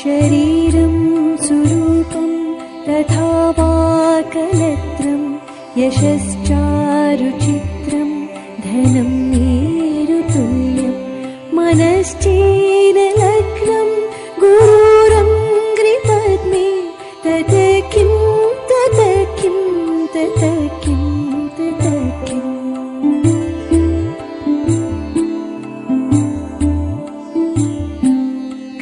शरीरं सुरूपं तथा वा कलत्रं यशश्चारुचित्रं धनं मेरुतुल्यं मनश्चेनलग्नं गुरुरङ्घ्रिपद्मे तत किं तत किं तत किं तत किम्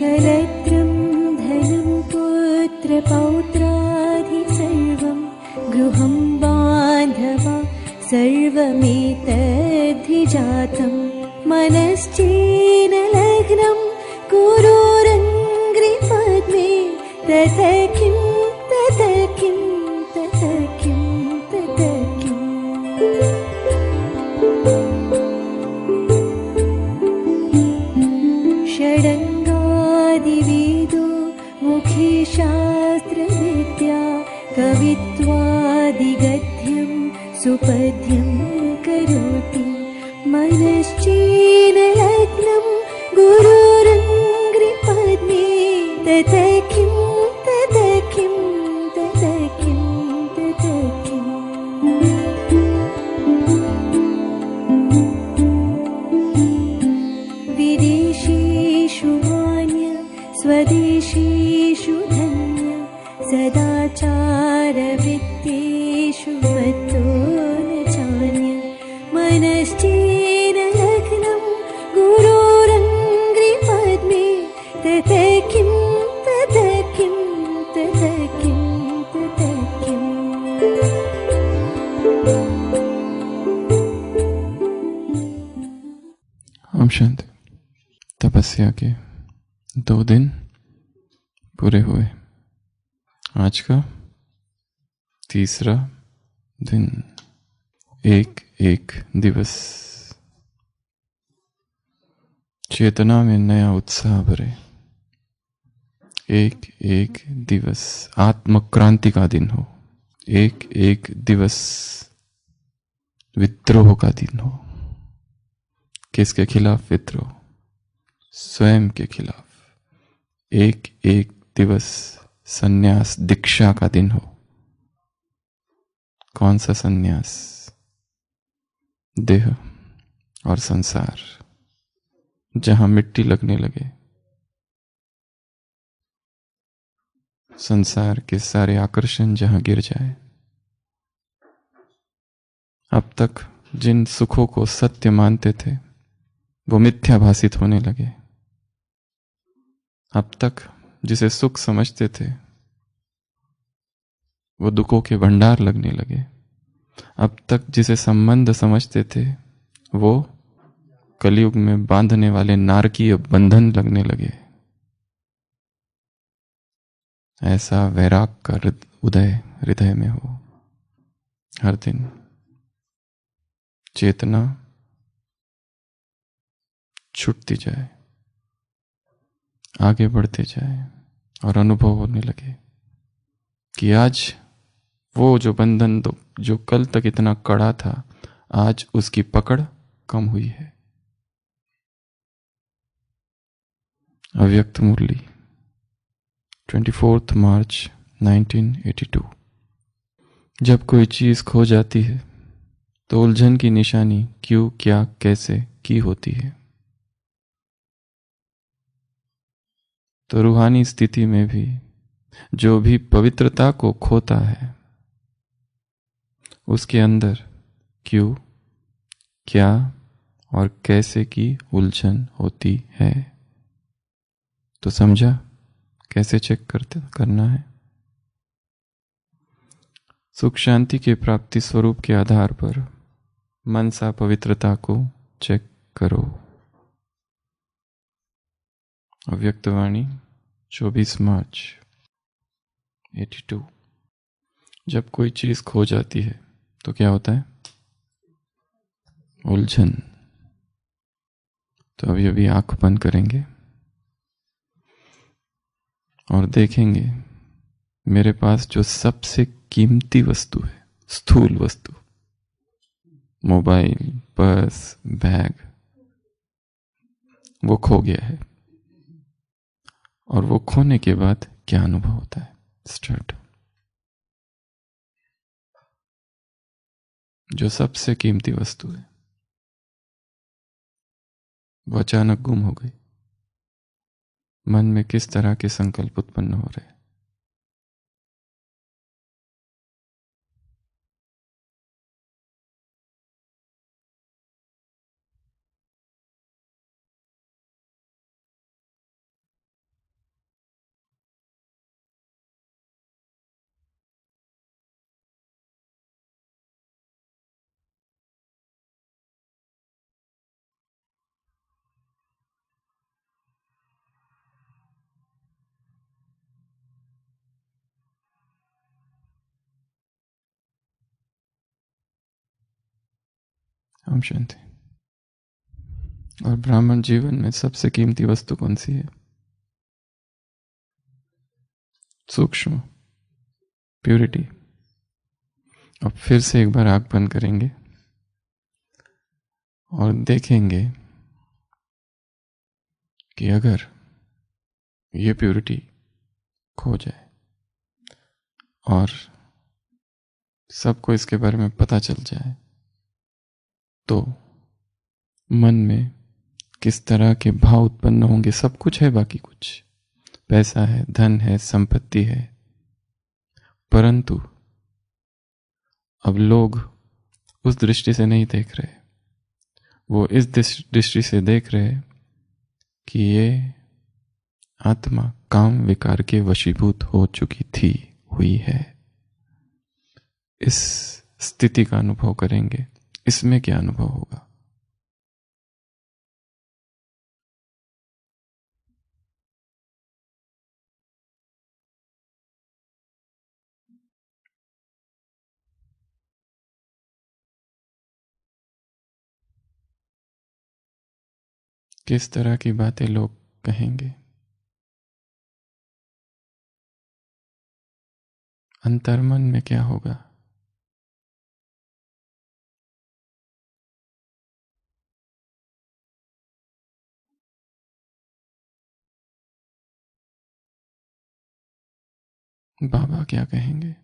कलत्रं धनं पुत्रपौत्रादि सर्वं गृहं बान्धवा सर्वमेतद्धिजातं मनश्चेनलग्नं गुरुरङ्घ्रिपद्मे तत किं तत किं तत किं तत किम् षडङ्गादिवेदो मुखे शास्त्रविद्या कवित्वादिगद्यं सुपद्यं करोति मनश्चेनलग्नं गुरुरङ्घ्रिपद्मे तत किं तत किं तत किं तत किम् विदेशेषु मान्य स्वदेशेषु धन्य सदाचारवृत्तेषु मत्तो न चान्य मनश्चेनलग्नं गुरोरङ्घ्रिपद्मे तत किं तत किं तत किं तत किम् ओम शांति। तपस्या के 2 दिन पूरे हुए। आज का 3रा दिन, एक दिवस। चेतना में नया उत्साह भरे। एक दिवस आत्मक्रांति का दिन हो। एक दिवस विद्रोह का दिन हो। किसके खिलाफ विद्रोह? स्वयं के खिलाफ। एक दिवस संन्यास दीक्षा का दिन हो। कौन सा संन्यास? देह और संसार, जहां मिट्टी लगने लगे। संसार के सारे आकर्षण जहां गिर जाए। अब तक जिन सुखों को सत्य मानते थे वो मिथ्या भासित होने लगे। अब तक जिसे सुख समझते थे वो दुखों के भंडार लगने लगे। अब तक जिसे संबंध समझते थे वो कलयुग में बांधने वाले नारकीय बंधन लगने लगे। ऐसा वैराग का उदय हृदय में हो। हर दिन चेतना छूटती जाए, आगे बढ़ते जाए और अनुभव होने लगे कि आज वो जो बंधन जो कल तक इतना कड़ा था, आज उसकी पकड़ कम हुई है। अव्यक्त मुरली 24 मार्च 1982। जब कोई चीज खो जाती है तो उलझन की निशानी क्यों, क्या, कैसे की होती है। तो रूहानी स्थिति में भी जो भी पवित्रता को खोता है उसके अंदर क्यों, क्या और कैसे की उलझन होती है। तो समझा कैसे चेक करना है। सुख शांति के प्राप्ति स्वरूप के आधार पर मनसा पवित्रता को चेक करो। अव्यक्तवाणी 24 मार्च 82। जब कोई चीज खो जाती है तो क्या होता है? उलझन। तो अभी आंख बंद करेंगे और देखेंगे मेरे पास जो सबसे कीमती वस्तु है, स्थूल वस्तु, मोबाइल, पर्स, बैग, वो खो गया है। और वो खोने के बाद क्या अनुभव होता है। स्टार्ट। जो सबसे कीमती वस्तु है वो अचानक गुम हो गई। मन में किस तरह के संकल्प उत्पन्न हो रहे हैं। हम शांति। और ब्राह्मण जीवन में सबसे कीमती वस्तु कौन सी है? सूक्ष्म, प्यूरिटी। अब फिर से एक बार आंख बंद करेंगे और देखेंगे कि अगर ये प्यूरिटी खो जाए और सबको इसके बारे में पता चल जाए तो मन में किस तरह के भाव उत्पन्न होंगे। सब कुछ है, बाकी कुछ पैसा है, धन है, संपत्ति है, परंतु अब लोग उस दृष्टि से नहीं देख रहे। वो इस दृष्टि से देख रहे कि ये आत्मा काम विकार के वशीभूत हो चुकी थी, हुई है। इस स्थिति का अनुभव करेंगे। इसमें क्या अनुभव होगा? किस तरह की बातें लोग कहेंगे? अंतर्मन में क्या होगा? बाबा क्या कहेंगे?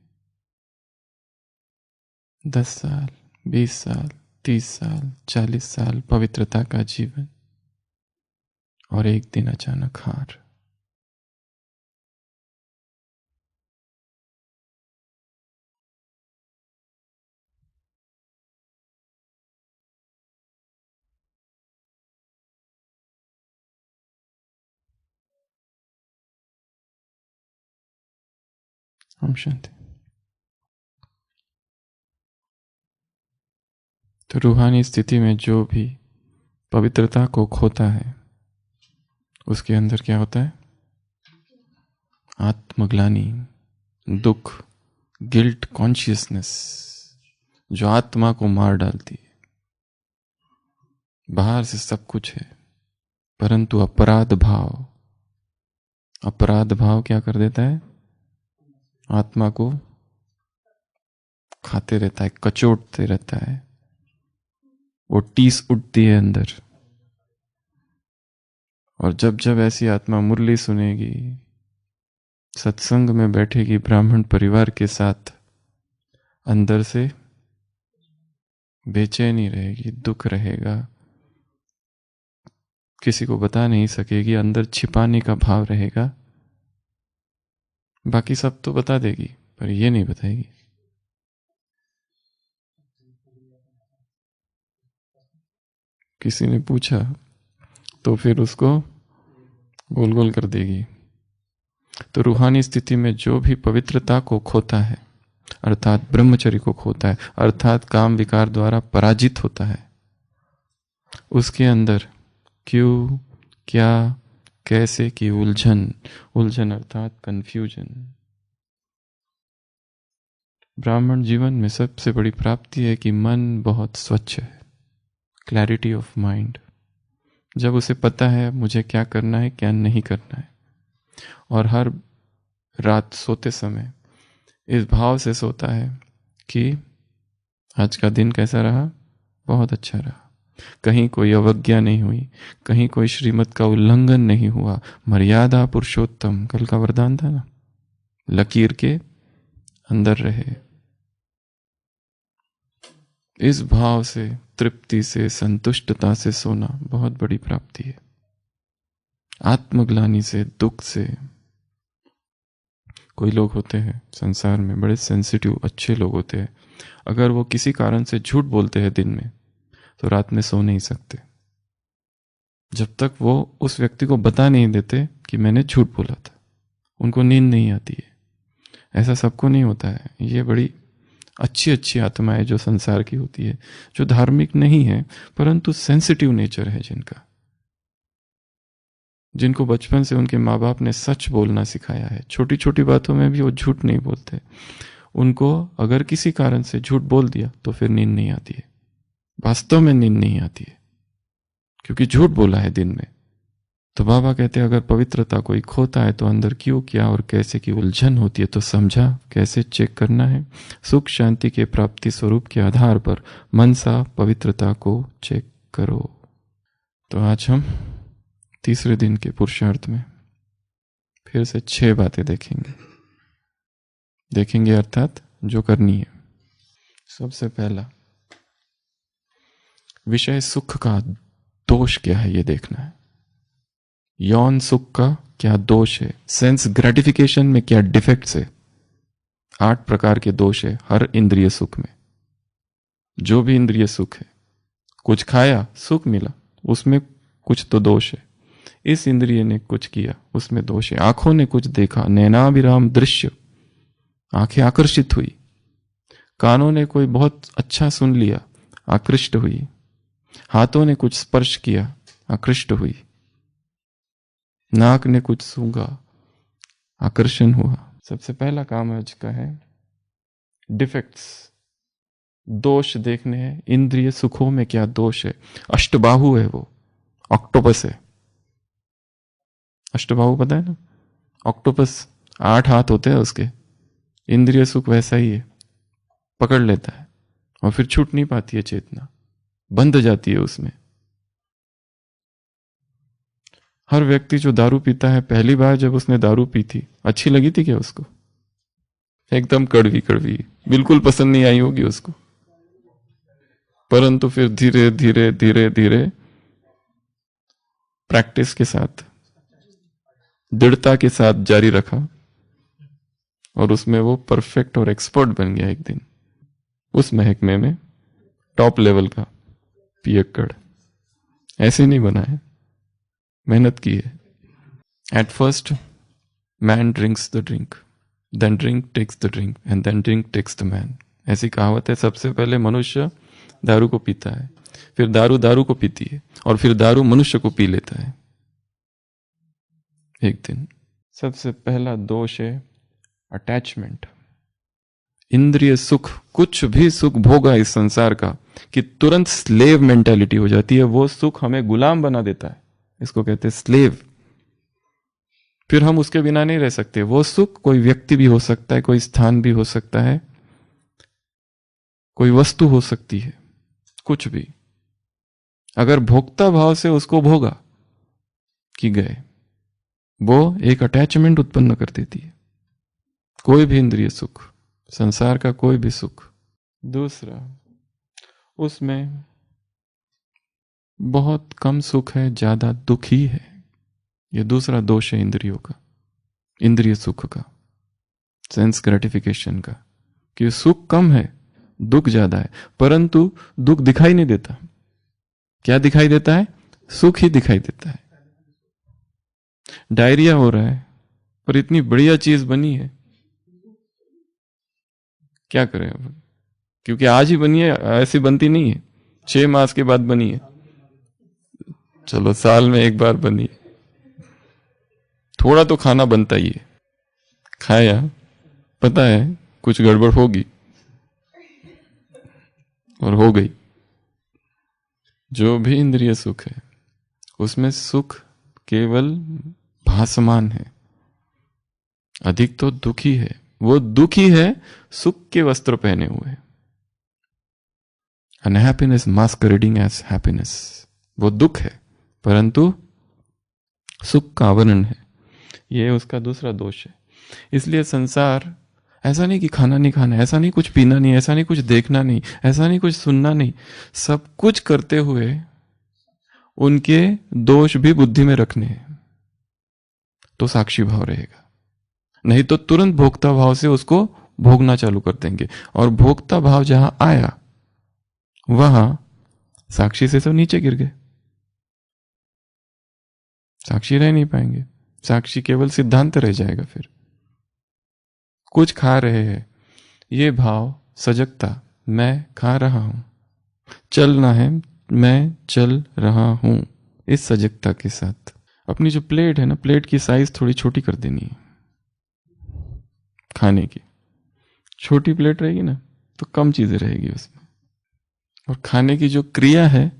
10 साल, 20 साल, 30 साल, 40 साल पवित्रता का जीवन और एक दिन अचानक हार। हम शांति। तो रूहानी स्थिति में जो भी पवित्रता को खोता है उसके अंदर क्या होता है? आत्मग्लानि, दुख, गिल्ट कॉन्शियसनेस, जो आत्मा को मार डालती है। बाहर से सब कुछ है परंतु अपराध भाव क्या कर देता है? आत्मा को खाते रहता है, कचोटते रहता है। वो टीस उठती है अंदर। और जब जब ऐसी आत्मा मुरली सुनेगी, सत्संग में बैठेगी ब्राह्मण परिवार के साथ, अंदर से बेचैनी रहेगी, दुख रहेगा, किसी को बता नहीं सकेगी, अंदर छिपाने का भाव रहेगा। बाकी सब तो बता देगी पर ये नहीं बताएगी। किसी ने पूछा तो फिर उसको गोल गोल कर देगी। तो रूहानी स्थिति में जो भी पवित्रता को खोता है, अर्थात ब्रह्मचर्य को खोता है, अर्थात काम विकार द्वारा पराजित होता है, उसके अंदर क्यों, क्या, कैसे की उलझन अर्थात कंफ्यूजन। ब्राह्मण जीवन में सबसे बड़ी प्राप्ति है कि मन बहुत स्वच्छ है, क्लैरिटी ऑफ माइंड। जब उसे पता है मुझे क्या करना है, क्या नहीं करना है, और हर रात सोते समय इस भाव से सोता है कि आज का दिन कैसा रहा, बहुत अच्छा रहा, कहीं कोई अवज्ञा नहीं हुई, कहीं कोई श्रीमत का उल्लंघन नहीं हुआ। मर्यादा पुरुषोत्तम कल का वरदान था ना, लकीर के अंदर रहे। इस भाव से, तृप्ति से, संतुष्टता से सोना बहुत बड़ी प्राप्ति है। आत्मग्लानि से, दुख से। कोई लोग होते हैं संसार में बड़े सेंसिटिव अच्छे लोग होते हैं, अगर वो किसी कारण से झूठ बोलते हैं दिन में तो रात में सो नहीं सकते जब तक वो उस व्यक्ति को बता नहीं देते कि मैंने झूठ बोला था। उनको नींद नहीं आती है। ऐसा सबको नहीं होता है। ये बड़ी अच्छी अच्छी आत्माएं जो संसार की होती है, जो धार्मिक नहीं है परंतु सेंसिटिव नेचर है जिनका, जिनको बचपन से उनके माँ बाप ने सच बोलना सिखाया है, छोटी छोटी बातों में भी वो झूठ नहीं बोलते। उनको अगर किसी कारण से झूठ बोल दिया तो फिर नींद नहीं आती है, वास्तव में नींद नहीं आती है, क्योंकि झूठ बोला है दिन में। तो बाबा कहते हैं अगर पवित्रता कोई खोता है तो अंदर क्यों, क्या और कैसे की उलझन होती है, तो समझा कैसे चेक करना है। सुख शांति के प्राप्ति स्वरूप के आधार पर मनसा पवित्रता को चेक करो। तो आज हम तीसरे दिन के पुरुषार्थ में फिर से 6 बातें देखेंगे अर्थात जो करनी है। सबसे पहला विषय सुख का दोष क्या है ये देखना है। यौन सुख का क्या दोष है, सेंस ग्रेटिफिकेशन में क्या डिफेक्ट्स है। 8 प्रकार के दोष है हर इंद्रिय सुख में। जो भी इंद्रिय सुख है, कुछ खाया सुख मिला, उसमें कुछ तो दोष है। इस इंद्रिय ने कुछ किया, उसमें दोष है। आंखों ने कुछ देखा, नैनाभिराम दृश्य, आंखें आकर्षित हुई। कानों ने कोई बहुत अच्छा सुन लिया, आकृष्ट हुई। हाथों ने कुछ स्पर्श किया, आकृष्ट हुई। नाक ने कुछ सूंघा, आकर्षण हुआ। सबसे पहला काम आज का है डिफेक्ट्स, दोष देखने हैं। इंद्रिय सुखों में क्या दोष है। अष्टबाहु है वो, ऑक्टोपस है। अष्टबाहु पता है ना, ऑक्टोपस 8 हाथ होते हैं उसके। इंद्रिय सुख वैसा ही है, पकड़ लेता है और फिर छूट नहीं पाती है चेतना, बंध जाती है उसमें। हर व्यक्ति जो दारू पीता है, पहली बार जब उसने दारू पी थी अच्छी लगी थी क्या उसको? एकदम कड़वी कड़वी, बिल्कुल पसंद नहीं आई होगी उसको। परंतु फिर धीरे धीरे धीरे धीरे प्रैक्टिस के साथ, दृढ़ता के साथ जारी रखा और उसमें वो परफेक्ट और एक्सपर्ट बन गया। एक दिन उस महकमे में टॉप लेवल का पियक्कड़। ऐसे नहीं बना है, मेहनत की है। At first man drinks the drink, then drink takes the drink and then drink takes the man. ऐसी कहावत है। सबसे पहले मनुष्य दारू को पीता है, फिर दारू दारू को पीती है और फिर दारू मनुष्य को पी लेता है एक दिन। सबसे पहला दोष है अटैचमेंट। इंद्रिय सुख, कुछ भी सुख भोगा इस संसार का कि तुरंत स्लेव मेंटालिटी हो जाती है। वो सुख हमें गुलाम बना देता है, इसको कहते हैं स्लेव। फिर हम उसके बिना नहीं रह सकते। वो सुख कोई व्यक्ति भी हो सकता है, कोई स्थान भी हो सकता है, कोई वस्तु हो सकती है, कुछ भी। अगर भोक्ता भाव से उसको भोगा कि गए, वो एक अटैचमेंट उत्पन्न कर देती है। कोई भी इंद्रिय सुख, संसार का कोई भी सुख। दूसरा, उसमें बहुत कम सुख है, ज्यादा दुख ही है। यह दूसरा दोष है इंद्रियों का, इंद्रिय सुख का, सेंस ग्रेटिफिकेशन का, कि सुख कम है, दुख ज्यादा है। परंतु दुख दिखाई नहीं देता। क्या दिखाई देता है? सुख ही दिखाई देता है। डायरिया हो रहा है पर इतनी बढ़िया चीज बनी है, क्या करें अब? क्योंकि आज ही बनी है, ऐसी बनती नहीं है। 6 मास के बाद बनी है, चलो साल में एक बार बनी है। थोड़ा तो खाना बनता ही है। खाया, पता है कुछ गड़बड़ होगी और हो गई। जो भी इंद्रिय सुख है उसमें सुख केवल भासमान है, अधिक तो दुखी है। वो दुखी है सुख के वस्त्र पहने हुए। अनहैप्पीनेस मास्करेडिंग एज हैप्पीनेस, वो दुख है परंतु सुख का आवरण है। ये उसका दूसरा दोष है। इसलिए संसार ऐसा नहीं कि खाना नहीं खाना, ऐसा नहीं कुछ पीना नहीं, ऐसा नहीं कुछ देखना नहीं, ऐसा नहीं कुछ सुनना नहीं, सब कुछ करते हुए उनके दोष भी बुद्धि में रखने हैं, तो साक्षी भाव रहेगा। नहीं तो तुरंत भोक्ता भाव से उसको भोगना चालू कर देंगे, और भोक्ता भाव जहां आया वहां साक्षी से सब नीचे गिर गए, साक्षी रह नहीं पाएंगे, साक्षी केवल सिद्धांत रह जाएगा। फिर कुछ खा रहे हैं, ये भाव सजगता, मैं खा रहा हूं, चलना है मैं चल रहा हूं, इस सजगता के साथ अपनी जो प्लेट है ना, प्लेट की साइज थोड़ी छोटी कर देनी है। खाने की छोटी प्लेट रहेगी ना तो कम चीजें रहेगी उसमें, और खाने की जो क्रिया है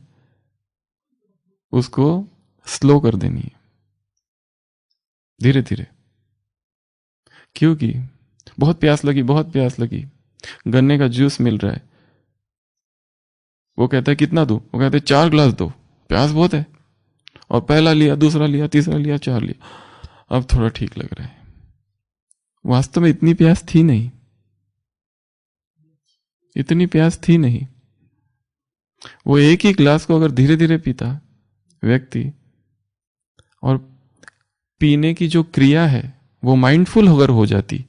उसको स्लो कर देनी है, धीरे धीरे। क्योंकि बहुत प्यास लगी, बहुत प्यास लगी, गन्ने का जूस मिल रहा है, वो कहता है कितना दूं, वो कहते हैं 4 ग्लास दो, प्यास बहुत है, और पहला लिया, दूसरा लिया, तीसरा लिया, 4 लिया, अब थोड़ा ठीक लग रहा है। वास्तव में इतनी प्यास थी नहीं, इतनी प्यास थी नहीं। वो एक ही ग्लास को अगर धीरे धीरे पीता व्यक्ति, और पीने की जो क्रिया है वो माइंडफुल अगर हो जाती,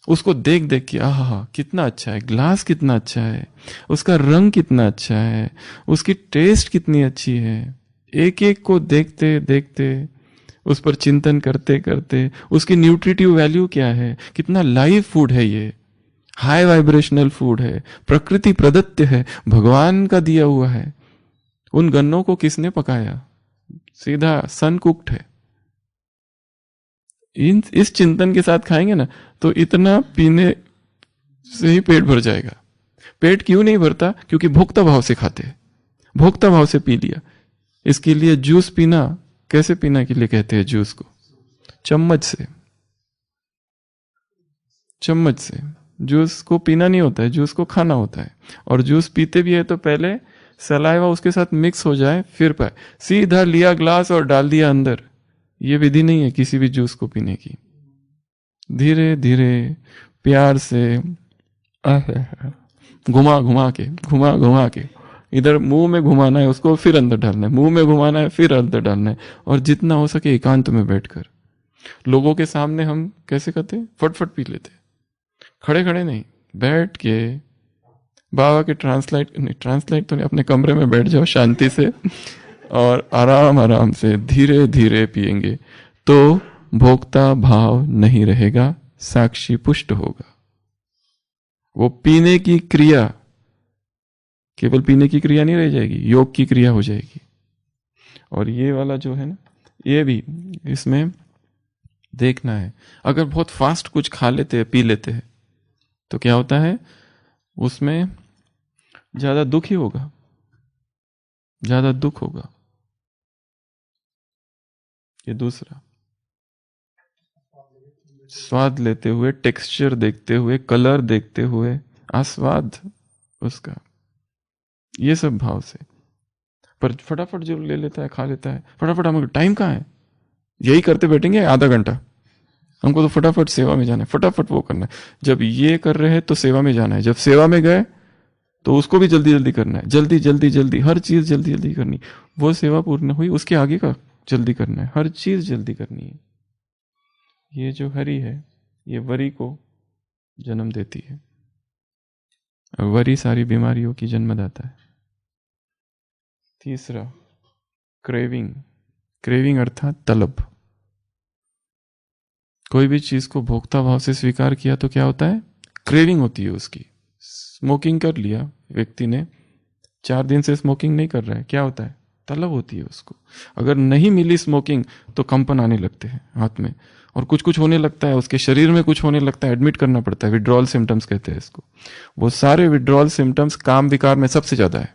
उसको देख देख के आहा कितना अच्छा है, ग्लास कितना अच्छा है, उसका रंग कितना अच्छा है, उसकी टेस्ट कितनी अच्छी है, एक एक को देखते देखते, उस पर चिंतन करते करते, उसकी न्यूट्रिटिव वैल्यू क्या है, कितना लाइव फूड है, ये हाई वाइब्रेशनल फूड है, प्रकृति प्रदत्त है, भगवान का दिया हुआ है। उन गन्नों को किसने पकाया, सीधा सन कुक्ड है। इस चिंतन के साथ खाएंगे ना तो इतना पीने से ही पेट भर जाएगा। पेट क्यों नहीं भरता, क्योंकि भोक्ता भाव से खाते हैं, भोक्ता भाव से पी लिया। इसके लिए जूस पीना, कैसे पीना के लिए कहते हैं जूस को, चम्मच से, चम्मच से। जूस को पीना नहीं होता है, जूस को खाना होता है। और जूस पीते भी है तो पहले सलाइवा उसके साथ मिक्स हो जाए फिर पाए, सीधा लिया ग्लास और डाल दिया अंदर, ये विधि नहीं है किसी भी जूस को पीने की। धीरे धीरे प्यार से घुमा घुमा के इधर मुंह में घुमाना है उसको, फिर अंदर डालना है, मुंह में घुमाना है, फिर अंदर डालना है। और जितना हो सके एकांत में बैठकर। लोगों के सामने हम कैसे करते, फटफट पी लेते, खड़े खड़े नहीं, बैठ के बाबा के ट्रांसलाइट तो नहीं, अपने कमरे में बैठ जाओ शांति से, और आराम आराम से धीरे धीरे पिएंगे तो भोक्ता भाव नहीं रहेगा, साक्षी पुष्ट होगा। वो पीने की क्रिया केवल पीने की क्रिया नहीं रह जाएगी, योग की क्रिया हो जाएगी। और ये वाला जो है ना, ये भी इसमें देखना है। अगर बहुत फास्ट कुछ खा लेते हैं, पी लेते हैं, तो क्या होता है, उसमें ज्यादा दुख ही होगा, ज्यादा दुख होगा। ये दूसरा, स्वाद लेते हुए, टेक्सचर देखते हुए, कलर देखते हुए, आस्वाद उसका, ये सब भाव से। पर फटाफट जो ले लेता है, खा लेता है, फटाफट, हमें टाइम कहाँ है, यही करते बैठेंगे आधा घंटा, हमको तो फटाफट सेवा में जाना है, फटाफट वो करना है। जब ये कर रहे हैं तो सेवा में जाना है, जब सेवा में गए तो उसको भी जल्दी जल्दी करना है, जल्दी जल्दी जल्दी, हर चीज जल्दी जल्दी करनी। वो सेवा पूर्ण हुई, उसके आगे का जल्दी करना है, हर चीज जल्दी करनी है। ये जो हरि है, ये वरी को जन्म देती है, और वरी सारी बीमारियों की जन्मदाता है। तीसरा, क्रेविंग। क्रेविंग अर्थात तलब। कोई भी चीज को भोक्ता भाव से स्वीकार किया तो क्या होता है, क्रेविंग होती है उसकी। स्मोकिंग कर लिया व्यक्ति ने, 4 दिन से स्मोकिंग नहीं कर रहा है, क्या होता है, तलब होती है उसको। अगर नहीं मिली स्मोकिंग तो कंपन आने लगते हैं हाथ में, और कुछ कुछ होने लगता है, उसके शरीर में कुछ होने लगता है, एडमिट करना पड़ता है, विड्रॉल सिम्टम्स कहते हैं इसको। वो सारे विड्रॉल सिम्टम्स काम विकार में सबसे ज्यादा है।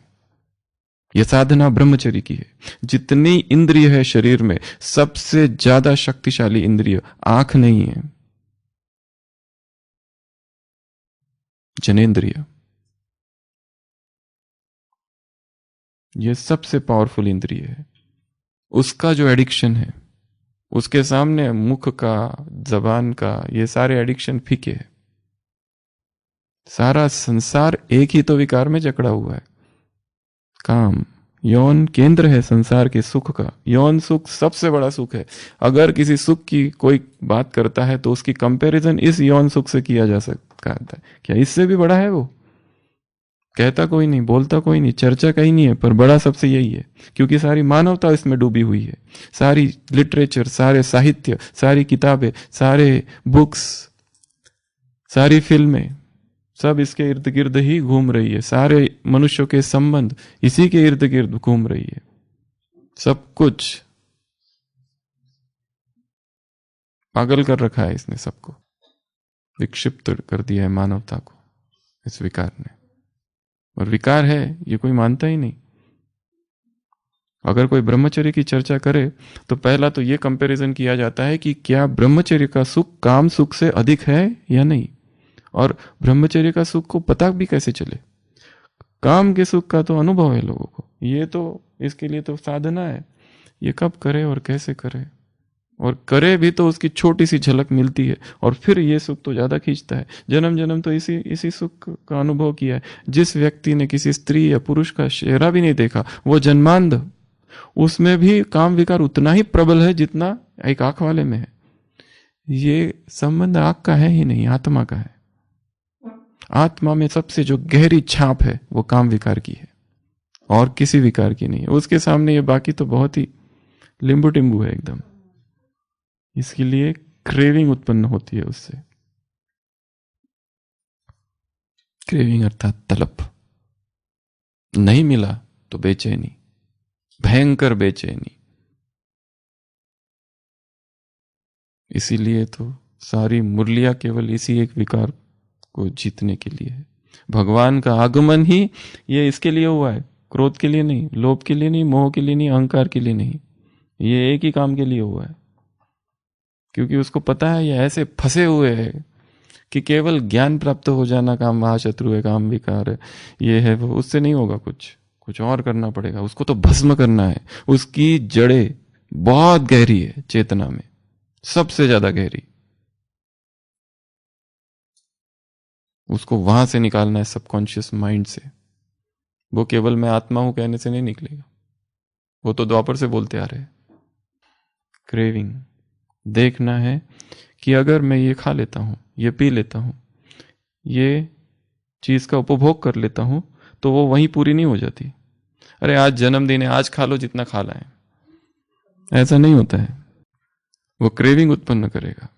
यह साधना ब्रह्मचर्य की है। जितनी इंद्रिय है शरीर में, सबसे ज्यादा शक्तिशाली इंद्रिय आंख नहीं है, जनेंद्रिय। ये सबसे पावरफुल इंद्रिय है। उसका जो एडिक्शन है, उसके सामने मुख का, जबान का, ये सारे एडिक्शन फीके है। सारा संसार एक ही तो विकार में जकड़ा हुआ है, काम। यौन केंद्र है संसार के सुख का। यौन सुख सबसे बड़ा सुख है। अगर किसी सुख की कोई बात करता है तो उसकी कंपैरिजन इस यौन सुख से किया जा सकता है। क्या इससे भी बड़ा है वो? कहता कोई नहीं, बोलता कोई नहीं, चर्चा कहीं नहीं है, पर बड़ा सबसे यही है, क्योंकि सारी मानवता इसमें डूबी हुई है। सारी लिटरेचर, सारे साहित्य, सारी किताबें, सारे बुक्स, सारी फिल्में, सब इसके इर्द गिर्द ही घूम रही है। सारे मनुष्यों के संबंध इसी के इर्द गिर्द घूम रही है। सब कुछ पागल कर रखा है इसने, सबको विक्षिप्त कर दिया है मानवता को इस विकार ने। और विकार है ये कोई मानता ही नहीं। अगर कोई ब्रह्मचर्य की चर्चा करे तो पहला तो ये कंपैरिजन किया जाता है कि क्या ब्रह्मचर्य का सुख काम सुख से अधिक है या नहीं, और ब्रह्मचर्य का सुख को पता भी कैसे चले। काम के सुख का तो अनुभव है लोगों को, ये तो इसके लिए तो साधना है। ये कब करे और कैसे करे, और करे भी तो उसकी छोटी सी झलक मिलती है, और फिर ये सुख तो ज्यादा खींचता है। जन्म जन्म तो इसी सुख का अनुभव किया है। जिस व्यक्ति ने किसी स्त्री या पुरुष का चेहरा भी नहीं देखा, वो जन्मांध, उसमें भी काम विकार उतना ही प्रबल है जितना एक आंख वाले में है। ये संबंध आंख का है ही नहीं, आत्मा का है। आत्मा में सबसे जो गहरी छाप है वो काम विकार की है, और किसी विकार की नहीं है। उसके सामने ये बाकी तो बहुत ही लिंबू टिम्बू है एकदम। इसके लिए क्रेविंग उत्पन्न होती है उससे। क्रेविंग अर्थात तलब। नहीं मिला तो बेचैनी, भयंकर बेचैनी। इसीलिए तो सारी मुरलियां केवल इसी एक विकार को जीतने के लिए है। भगवान का आगमन ही ये इसके लिए हुआ है, क्रोध के लिए नहीं, लोभ के लिए नहीं, मोह के लिए नहीं, अहंकार के लिए नहीं। ये एक ही काम के लिए हुआ है, क्योंकि उसको पता है ये ऐसे फंसे हुए हैं कि केवल ज्ञान प्राप्त हो जाना काम महाशत्रु है, काम विकार है, ये है वो, उससे नहीं होगा। कुछ और करना पड़ेगा। उसको तो भस्म करना है। उसकी जड़ें बहुत गहरी है चेतना में, सबसे ज्यादा गहरी। उसको वहां से निकालना है, सबकॉन्शियस माइंड से। वो केवल मैं आत्मा हूं कहने से नहीं निकलेगा, वो तो द्वापर से बोलते आ रहे हैं। क्रेविंग देखना है कि अगर मैं ये खा लेता हूं, ये पी लेता हूं, ये चीज का उपभोग कर लेता हूं, तो वो वहीं पूरी नहीं हो जाती। अरे आज जन्मदिन है, आज खा लो जितना खाना है, ऐसा नहीं होता है। वो क्रेविंग उत्पन्न करेगा।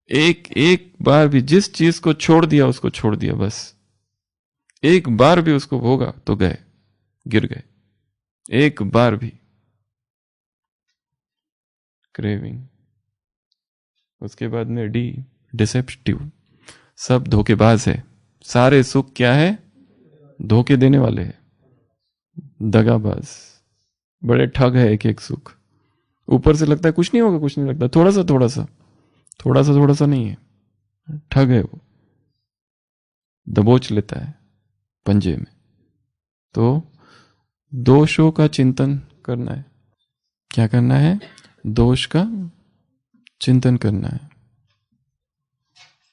एक बार भी जिस चीज को छोड़ दिया उसको छोड़ दिया, बस एक बार भी उसको होगा तो गए, गिर गए। एक बार भी क्रेविंग। उसके बाद में डिसेप्टिव। सब धोखेबाज है। सारे सुख क्या है? धोखे देने वाले हैं, दगाबाज, बड़े ठग है। एक एक सुख ऊपर से लगता है कुछ नहीं होगा, कुछ नहीं लगता, थोड़ा सा नहीं है, ठग है वो, दबोच लेता है पंजे में। तो दोषों का चिंतन करना है। क्या करना है? दोष का चिंतन करना है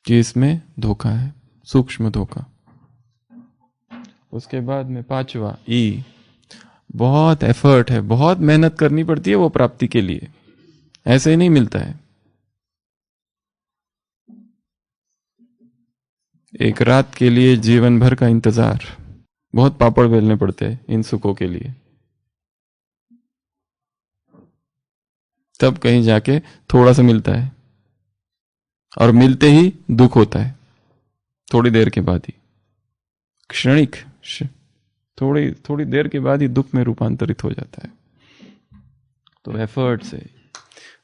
कि इसमें धोखा है, सूक्ष्म धोखा। उसके बाद में पांचवा ई, बहुत एफर्ट है, बहुत मेहनत करनी पड़ती है वो प्राप्ति के लिए, ऐसे ही नहीं मिलता है। एक रात के लिए जीवन भर का इंतजार, बहुत पापड़ बेलने पड़ते हैं इन सुखों के लिए, तब कहीं जाके थोड़ा सा मिलता है, और मिलते ही दुख होता है थोड़ी देर के बाद ही, क्षणिक, थोड़ी देर के बाद ही दुख में रूपांतरित हो जाता है। तो एफर्ट से।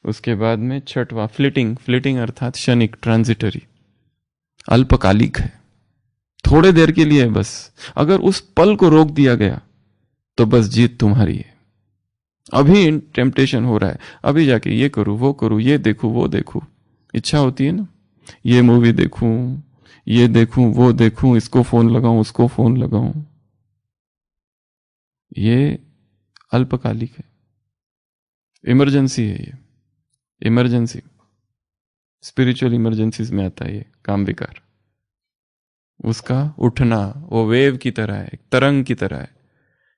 उसके बाद में छठवां फ्लिटिंग अर्थात क्षणिक, ट्रांजिटरी, अल्पकालिक है, थोड़े देर के लिए बस। अगर उस पल को रोक दिया गया तो बस जीत तुम्हारी है। अभी टेम्पटेशन हो रहा है, अभी जाके ये करूं वो करूं, ये देखूं वो देखूं, इच्छा होती है ना, ये मूवी देखूं, ये देखूं वो देखूं, इसको फोन लगाऊं उसको फोन लगाऊं, ये अल्पकालिक है, इमरजेंसी है। ये इमरजेंसी, स्पिरिचुअल इमरजेंसीज में आता है ये काम विकार। उसका उठना वो वेव की तरह है, एक तरंग की तरह है,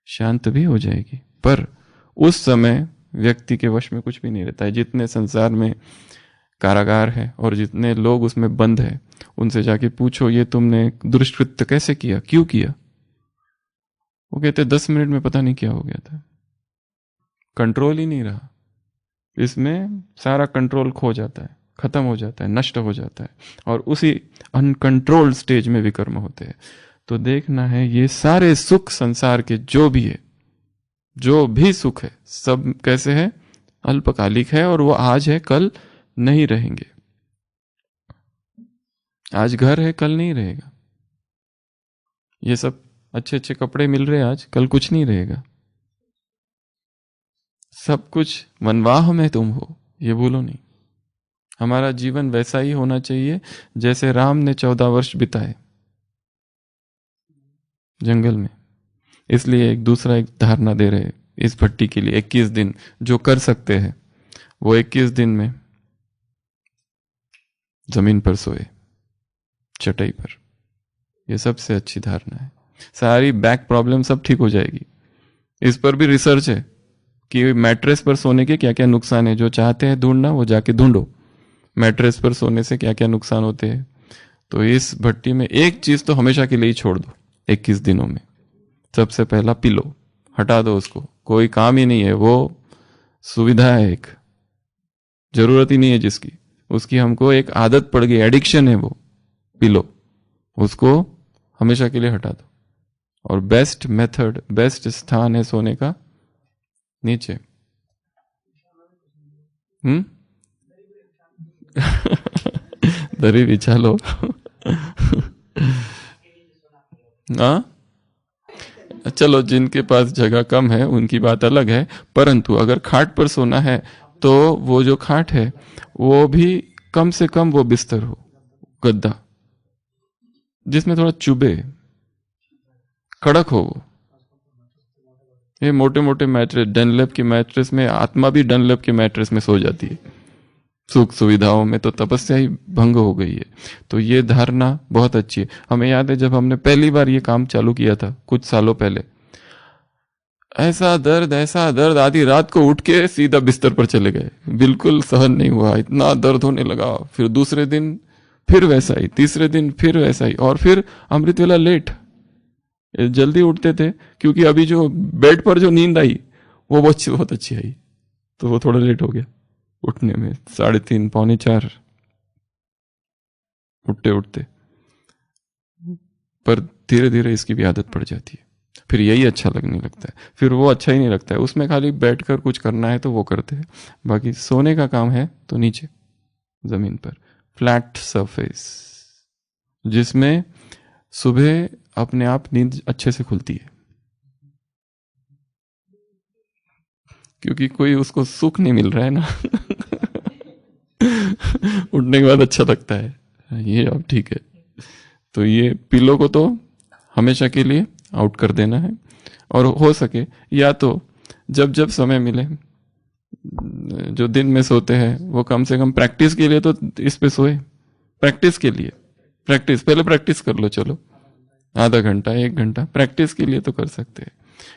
शांत भी हो जाएगी, पर उस समय व्यक्ति के वश में कुछ भी नहीं रहता है। जितने संसार में कारागार है और जितने लोग उसमें बंद है, उनसे जाके पूछो ये तुमने दुष्कृत्य कैसे किया, क्यों किया, वो कहते 10 मिनट में पता नहीं क्या हो गया था, कंट्रोल ही नहीं रहा। इसमें सारा कंट्रोल खो जाता है, खत्म हो जाता है, नष्ट हो जाता है, और उसी अनकंट्रोल्ड स्टेज में विकर्म होते हैं। तो देखना है ये सारे सुख संसार के जो भी है, जो भी सुख है, सब कैसे है, अल्पकालिक है, और वो आज है कल नहीं रहेंगे। आज घर है कल नहीं रहेगा। ये सब अच्छे अच्छे कपड़े मिल रहे हैं आज, कल कुछ नहीं रहेगा। सब कुछ मनवाह में तुम हो, ये बोलो नहीं। हमारा जीवन वैसा ही होना चाहिए जैसे राम ने 14 वर्ष बिताए जंगल में। इसलिए एक दूसरा एक धारणा दे रहे इस भट्टी के लिए 21 दिन जो कर सकते हैं वो 21 दिन में जमीन पर सोए, चटाई पर। ये सबसे अच्छी धारणा है। सारी बैक प्रॉब्लम सब ठीक हो जाएगी। इस पर भी रिसर्च है कि मैट्रेस पर सोने के क्या क्या नुकसान है। जो चाहते हैं ढूंढना वो जाके ढूंढो, मैट्रेस पर सोने से क्या क्या नुकसान होते हैं। तो इस भट्टी में एक चीज तो हमेशा के लिए ही छोड़ दो 21 दिनों में। सबसे पहला पिलो हटा दो, उसको कोई काम ही नहीं है, वो सुविधा है, एक जरूरत ही नहीं है जिसकी, उसकी हमको एक आदत पड़ गई, एडिक्शन है वो पिलो, उसको हमेशा के लिए हटा दो। और बेस्ट मेथड, बेस्ट स्थान है सोने का नीचे। दरी बिछा लो। हाँ चलो, जिनके पास जगह कम है उनकी बात अलग है, परंतु अगर खाट पर सोना है तो वो जो खाट है वो भी कम से कम वो बिस्तर हो, गद्दा जिसमें थोड़ा चुभे, कड़क हो वो। ये मोटे मोटे मैट्रेस, डनलेप की मैट्रेस में आत्मा भी डनलेप के मैट्रेस में सो जाती है। सुख सुविधाओं में तो तपस्या ही भंग हो गई है। तो ये धारणा बहुत अच्छी है। हमें याद है जब हमने पहली बार ये काम चालू किया था कुछ सालों पहले, ऐसा दर्द, आधी रात को उठ के सीधा बिस्तर पर चले गए, बिल्कुल सहन नहीं हुआ, इतना दर्द होने लगा। फिर दूसरे दिन फिर वैसा ही, तीसरे दिन फिर वैसा ही, और फिर अमृत वेला लेट, जल्दी उठते थे क्योंकि अभी जो बेड पर जो नींद आई वो बहुत अच्छी आई, तो वो थोड़ा लेट हो गया उठने में, 3:30 पौने 4 उठते उठते। पर धीरे धीरे इसकी भी आदत पड़ जाती है, फिर यही अच्छा लगने लगता है, फिर वो अच्छा ही नहीं लगता है। उसमें खाली बैठकर कुछ करना है तो वो करते हैं, बाकी सोने का काम है तो नीचे जमीन पर फ्लैट सरफेस, जिसमें सुबह अपने आप नींद अच्छे से खुलती है, क्योंकि कोई उसको सुख नहीं मिल रहा है ना। उठने के बाद अच्छा लगता है, ये अब ठीक है। तो ये पिलो को तो हमेशा के लिए आउट कर देना है, और हो सके या तो जब जब समय मिले, जो दिन में सोते हैं वो कम से कम प्रैक्टिस के लिए तो इस पे सोए, प्रैक्टिस के लिए, पहले प्रैक्टिस कर लो, चलो आधा घंटा 1 घंटा प्रैक्टिस के लिए तो कर सकते हैं।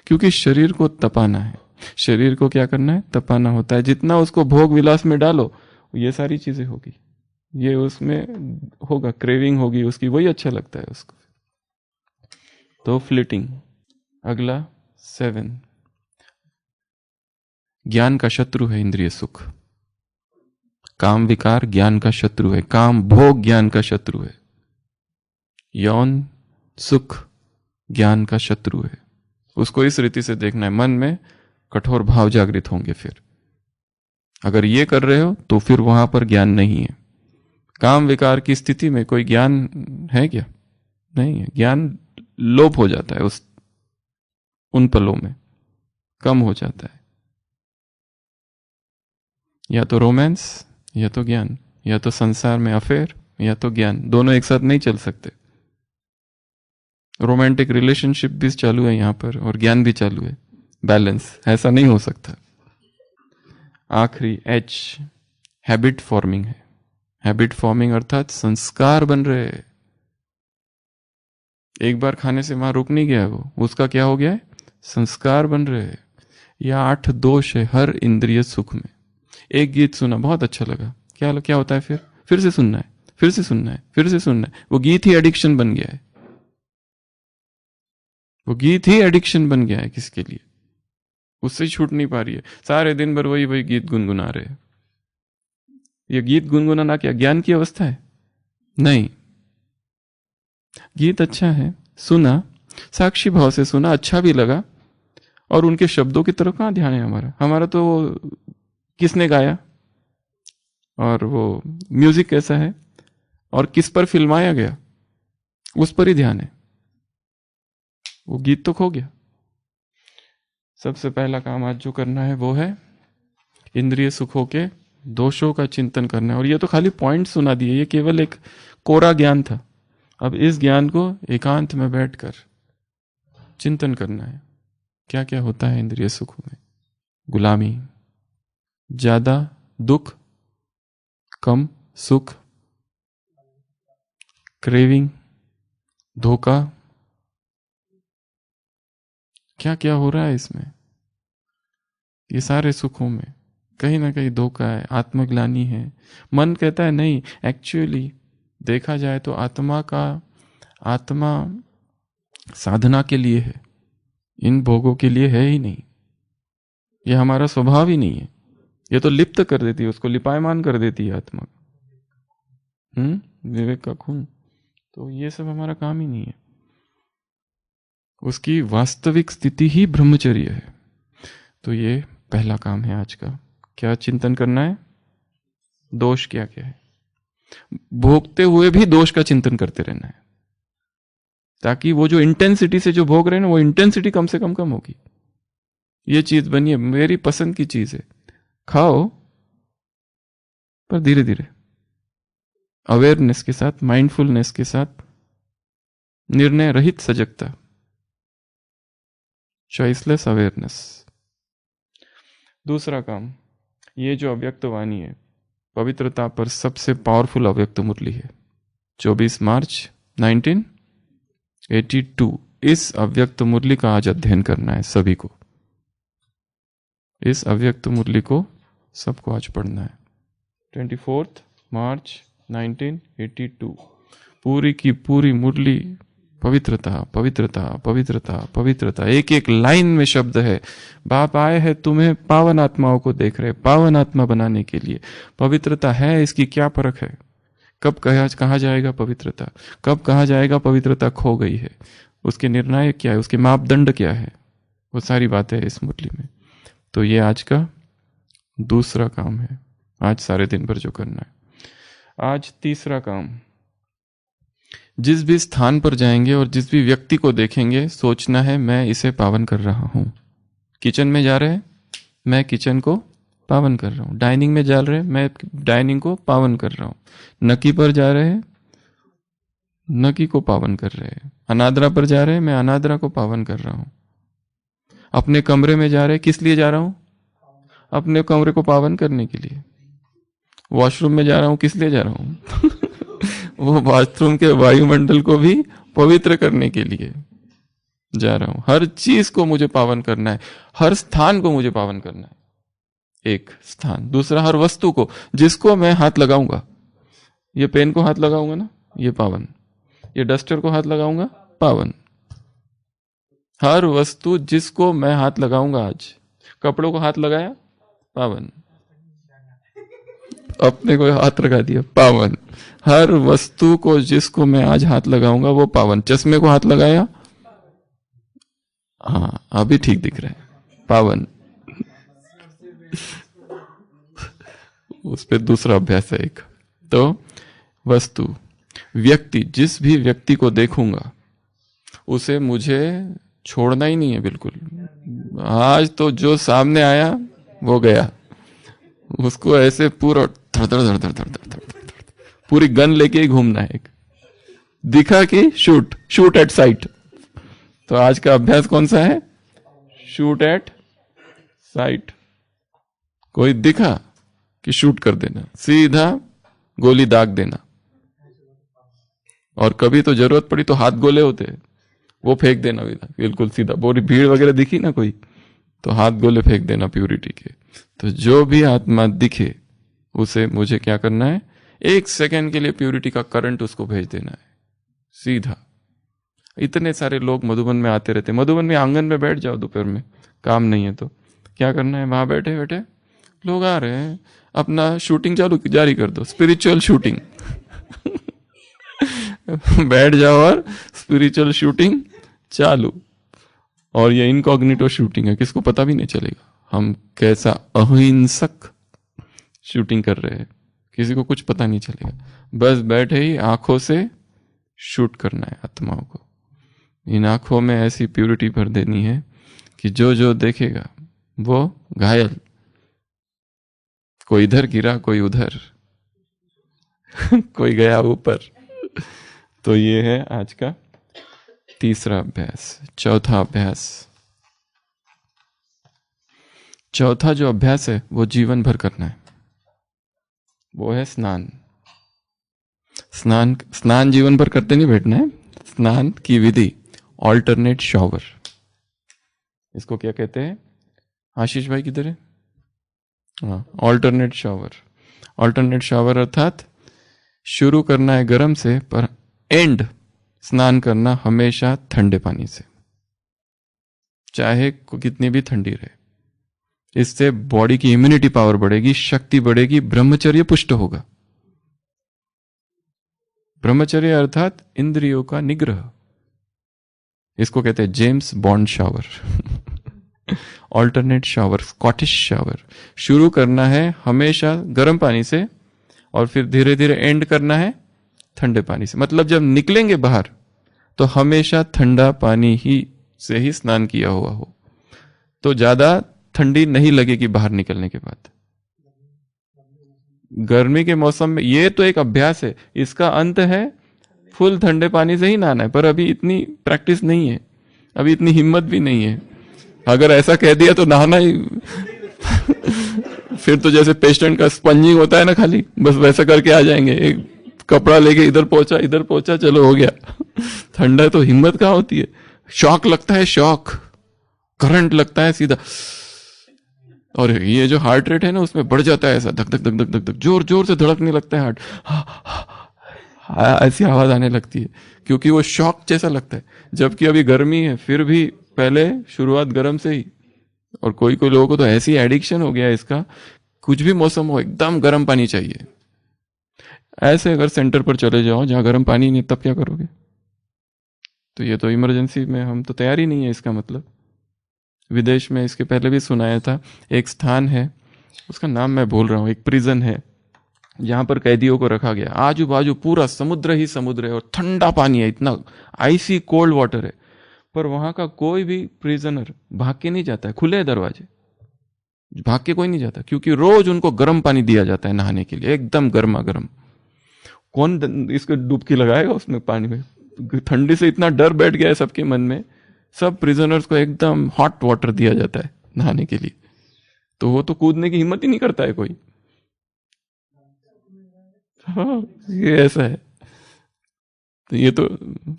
क्योंकि शरीर को तपाना है, शरीर को क्या करना है, तपाना होता है। जितना उसको भोग विलास में डालो ये सारी चीजें होगी, ये उसमें होगा, क्रेविंग होगी उसकी, वही अच्छा लगता है उसको। तो फ्लिटिंग। अगला 7, ज्ञान का शत्रु है इंद्रिय सुख। काम विकार ज्ञान का शत्रु है, काम भोग ज्ञान का शत्रु है, यौन सुख ज्ञान का शत्रु है। उसको इस रीति से देखना है, मन में कठोर भाव जागृत होंगे। फिर अगर ये कर रहे हो तो फिर वहां पर ज्ञान नहीं है। काम विकार की स्थिति में कोई ज्ञान है क्या? नहीं है। ज्ञान लोप हो जाता है, उन पलों में कम हो जाता है। या तो रोमांस या तो ज्ञान, या तो संसार में अफेयर या तो ज्ञान, दोनों एक साथ नहीं चल सकते। रोमांटिक रिलेशनशिप भी चालू है यहां पर और ज्ञान भी चालू है। बैलेंस, ऐसा नहीं हो सकता। आखिरी H, हैबिट फॉर्मिंग है। हैबिट फॉर्मिंग अर्थात संस्कार बन रहे हैं। एक बार खाने से वहां रुक नहीं गया वो, उसका क्या हो गया है, संस्कार बन रहे हैं। यह 8 दोष है हर इंद्रिय सुख में। एक गीत सुना, बहुत अच्छा लगा, क्या क्या होता है फिर से सुनना है, फिर से सुनना है, फिर से सुनना है। वो गीत ही एडिक्शन बन गया है, वो गीत ही एडिक्शन बन गया है किसके लिए, उससे छूट नहीं पा रही है। सारे दिन भर वही वही गीत गुनगुना रहे हैं। ये गीत गुनगुनाना क्या ज्ञान की अवस्था है? नहीं। गीत अच्छा है, सुना, साक्षी भाव से सुना, अच्छा भी लगा, और उनके शब्दों की तरफ कहां ध्यान है हमारा? हमारा तो किसने गाया, और वो म्यूजिक कैसा है, और किस पर फिल्माया गया, उस पर ही ध्यान है। वो गीत तो खो गया। सबसे पहला काम आज जो करना है वो है इंद्रिय सुखों के दोषों का चिंतन करना है। और ये तो खाली पॉइंट सुना दिए, ये केवल एक कोरा ज्ञान था। अब इस ज्ञान को एकांत में बैठकर चिंतन करना है। क्या क्या होता है इंद्रिय सुखों में? गुलामी, ज्यादा दुख, कम सुख, क्रेविंग, धोखा, क्या क्या हो रहा है इसमें? ये सारे सुखों में कहीं ना कहीं धोखा है, आत्मग्लानि है। मन कहता है नहीं, एक्चुअली देखा जाए तो आत्मा साधना के लिए है, इन भोगों के लिए है ही नहीं। ये हमारा स्वभाव ही नहीं है। ये तो लिप्त कर देती है, उसको लिपायमान कर देती है आत्मा। विवेक का खून। तो ये सब हमारा काम ही नहीं है। उसकी वास्तविक स्थिति ही ब्रह्मचर्य है। तो ये पहला काम है आज का। क्या चिंतन करना है? दोष क्या क्या है। भोगते हुए भी दोष का चिंतन करते रहना है, ताकि वो जो इंटेंसिटी से जो भोग रहे हैं ना, वो इंटेंसिटी कम से कम होगी। ये चीज बनिए, मेरी पसंद की चीज है, खाओ, पर धीरे धीरे, अवेयरनेस के साथ, माइंडफुलनेस के साथ, निर्णय रहित सजगता, चॉइसलेस अवेयरनेस। दूसरा काम, ये जो अव्यक्त वाणी है, पवित्रता पर सबसे पावरफुल अव्यक्त मुरली है, 24 मार्च 1982। इस अव्यक्त मुरली का आज अध्ययन करना है सभी को। इस अव्यक्त मुरली को सबको आज पढ़ना है। 24 मार्च 1982 पूरी की पूरी मुरली पवित्रता पवित्रता पवित्रता पवित्रता। एक एक लाइन में शब्द है। बाप आए हैं तुम्हें पावन आत्माओं को देख रहे, पावन आत्मा बनाने के लिए। पवित्रता है, इसकी क्या परख है? कब कहा जाएगा पवित्रता, कब कहा जाएगा पवित्रता खो गई है, उसके निर्णायक क्या है, उसके मापदंड क्या है, वो सारी बातें इस मुरली में। तो ये आज का दूसरा काम है, आज सारे दिन भर जो करना है। आज तीसरा काम, जिस भी स्थान पर जाएंगे और जिस भी व्यक्ति को देखेंगे, सोचना है मैं इसे पावन कर रहा हूं। किचन में जा रहे हैं, मैं किचन को पावन कर रहा हूं। डाइनिंग में जा रहे हैं, मैं डाइनिंग को पावन कर रहा हूं। नकी पर जा रहे हैं, नकी को पावन कर रहे हैं। अनादरा पर जा रहे हैं, मैं अनादरा को पावन कर रहा हूं। अपने कमरे में जा रहे हैं, किस लिए जा रहा हूं? अपने कमरे को पावन करने के लिए। वॉशरूम में जा रहा हूं, किस लिए जा रहा हूं? वो बाथरूम के वायुमंडल को भी पवित्र करने के लिए जा रहा हूं। हर चीज को मुझे पावन करना है, हर स्थान को मुझे पावन करना है। एक स्थान। दूसरा, हर वस्तु को, जिसको मैं हाथ लगाऊंगा, ये पेन को हाथ लगाऊंगा ना, ये पावन। ये डस्टर को हाथ लगाऊंगा, पावन। हर वस्तु जिसको मैं हाथ लगाऊंगा, आज कपड़ों को हाथ लगाया, पावन। अपने को हाथ लगा दिया, पावन। हर वस्तु को जिसको मैं आज हाथ लगाऊंगा वो पावन। चश्मे को हाथ लगाया, हाँ अभी ठीक दिख रहा है, पावन। उस पे दूसरा अभ्यास है एक। तो वस्तु, व्यक्ति, जिस भी व्यक्ति को देखूंगा उसे मुझे छोड़ना ही नहीं है बिल्कुल। आज तो जो सामने आया वो गया, उसको ऐसे पूरा धड़ धड़ धड़ धड़ धड़ धड़ पूरी गन लेके ही घूमना है। एक दिखा कि शूट एट साइट। तो आज का अभ्यास कौन सा है? Shoot at site. कोई दिखा कि शूट कर देना, सीधा गोली दाग देना। और कभी तो जरूरत पड़ी तो हाथ गोले होते हैं, वो फेंक देना बिल्कुल सीधा। बोरी भीड़ वगैरह दिखी ना कोई, तो हाथ गोले फेंक देना प्यूरिटी के। तो जो भी आत्मा दिखे उसे मुझे क्या करना है, 1 सेकेंड के लिए प्यूरिटी का करंट उसको भेज देना है सीधा। इतने सारे लोग मधुबन में आते रहते, मधुबन में आंगन में बैठ जाओ दोपहर में, काम नहीं है तो क्या करना है, वहां बैठे बैठे लोग आ रहे हैं, अपना शूटिंग चालू जारी कर दो, स्पिरिचुअल शूटिंग। बैठ जाओ और स्पिरिचुअल शूटिंग चालू। और ये इनकॉग्निटो शूटिंग है, किसको पता भी नहीं चलेगा हम कैसा अहिंसक शूटिंग कर रहे हैं, किसी को कुछ पता नहीं चलेगा। बस बैठे ही आंखों से शूट करना है आत्माओं को। इन आंखों में ऐसी प्यूरिटी भर देनी है कि जो जो देखेगा वो घायल, कोई इधर गिरा कोई उधर, कोई गया ऊपर। तो ये है आज का तीसरा अभ्यास। चौथा अभ्यास, चौथा जो अभ्यास है वो जीवन भर करना है, वो है स्नान। स्नान जीवन भर करते नहीं बैठना है। स्नान की विधि ऑल्टरनेट शॉवर, इसको क्या कहते हैं, आशीष भाई किधर है, हाँ, ऑल्टरनेट शॉवर। ऑल्टरनेट शॉवर अर्थात शुरू करना है गर्म से, पर एंड स्नान करना हमेशा ठंडे पानी से, चाहे कितनी भी ठंडी रहे। इससे बॉडी की इम्यूनिटी पावर बढ़ेगी, शक्ति बढ़ेगी, ब्रह्मचर्य पुष्ट होगा। ब्रह्मचर्य अर्थात इंद्रियों का निग्रह, इसको कहते हैं James bond shower. Alternate shower, Scottish shower. शुरू करना है हमेशा गर्म पानी से और फिर धीरे धीरे एंड करना है ठंडे पानी से। मतलब जब निकलेंगे बाहर तो हमेशा ठंडा पानी ही से ही स्नान किया हुआ हो, तो ज्यादा ठंडी नहीं लगेगी बाहर निकलने के बाद। गर्मी के मौसम में ये तो एक अभ्यास है, इसका अंत है फुल ठंडे पानी से ही नहाना है। पर अभी इतनी प्रैक्टिस नहीं है, अभी इतनी हिम्मत भी नहीं है। अगर ऐसा कह दिया तो नहाना ही फिर तो जैसे पेशेंट का स्पंजिंग होता है ना, खाली बस वैसा करके आ जाएंगे, एक कपड़ा लेके इधर पहुंचा चलो हो गया। ठंडा तो हिम्मत कहाँ होती है, शॉक लगता है, शॉक करंट लगता है सीधा। और ये जो हार्ट रेट है ना उसमें बढ़ जाता है, ऐसा धक धक धक धक धक धक जोर जोर से धड़कने लगता है हार्ट, ऐसी आवाज आने लगती है क्योंकि वो शॉक जैसा लगता है। जबकि अभी गर्मी है फिर भी पहले शुरुआत गर्म से ही। और कोई कोई लोगों को तो ऐसी एडिक्शन हो गया है इसका, कुछ भी मौसम हो एकदम गर्म पानी चाहिए। ऐसे अगर सेंटर पर चले जाओ जहां गर्म पानी नहीं, तब क्या करोगे? तो ये तो इमरजेंसी में हम तो तैयार ही नहीं है इसका मतलब। विदेश में इसके पहले भी सुनाया था, एक स्थान है उसका नाम मैं भूल रहा हूँ, एक प्रिजन है जहां पर कैदियों को रखा गया। आजू बाजू पूरा समुद्र ही समुद्र है और ठंडा पानी है, इतना आइसी कोल्ड वाटर है। पर वहां का कोई भी प्रिजनर भाग के नहीं जाता है, खुले दरवाजे, भाग के कोई नहीं जाता, क्योंकि रोज उनको गर्म पानी दिया जाता है नहाने के लिए, एकदम गर्मा गर्म। कौन इसको डुबकी लगाएगा उसमें पानी में? ठंडी से इतना डर बैठ गया है सबके मन में, सब प्रिजनर्स को एकदम हॉट वाटर दिया जाता है नहाने के लिए। तो वो तो कूदने की हिम्मत ही नहीं करता है कोई। हाँ, ये ऐसा है। तो ये तो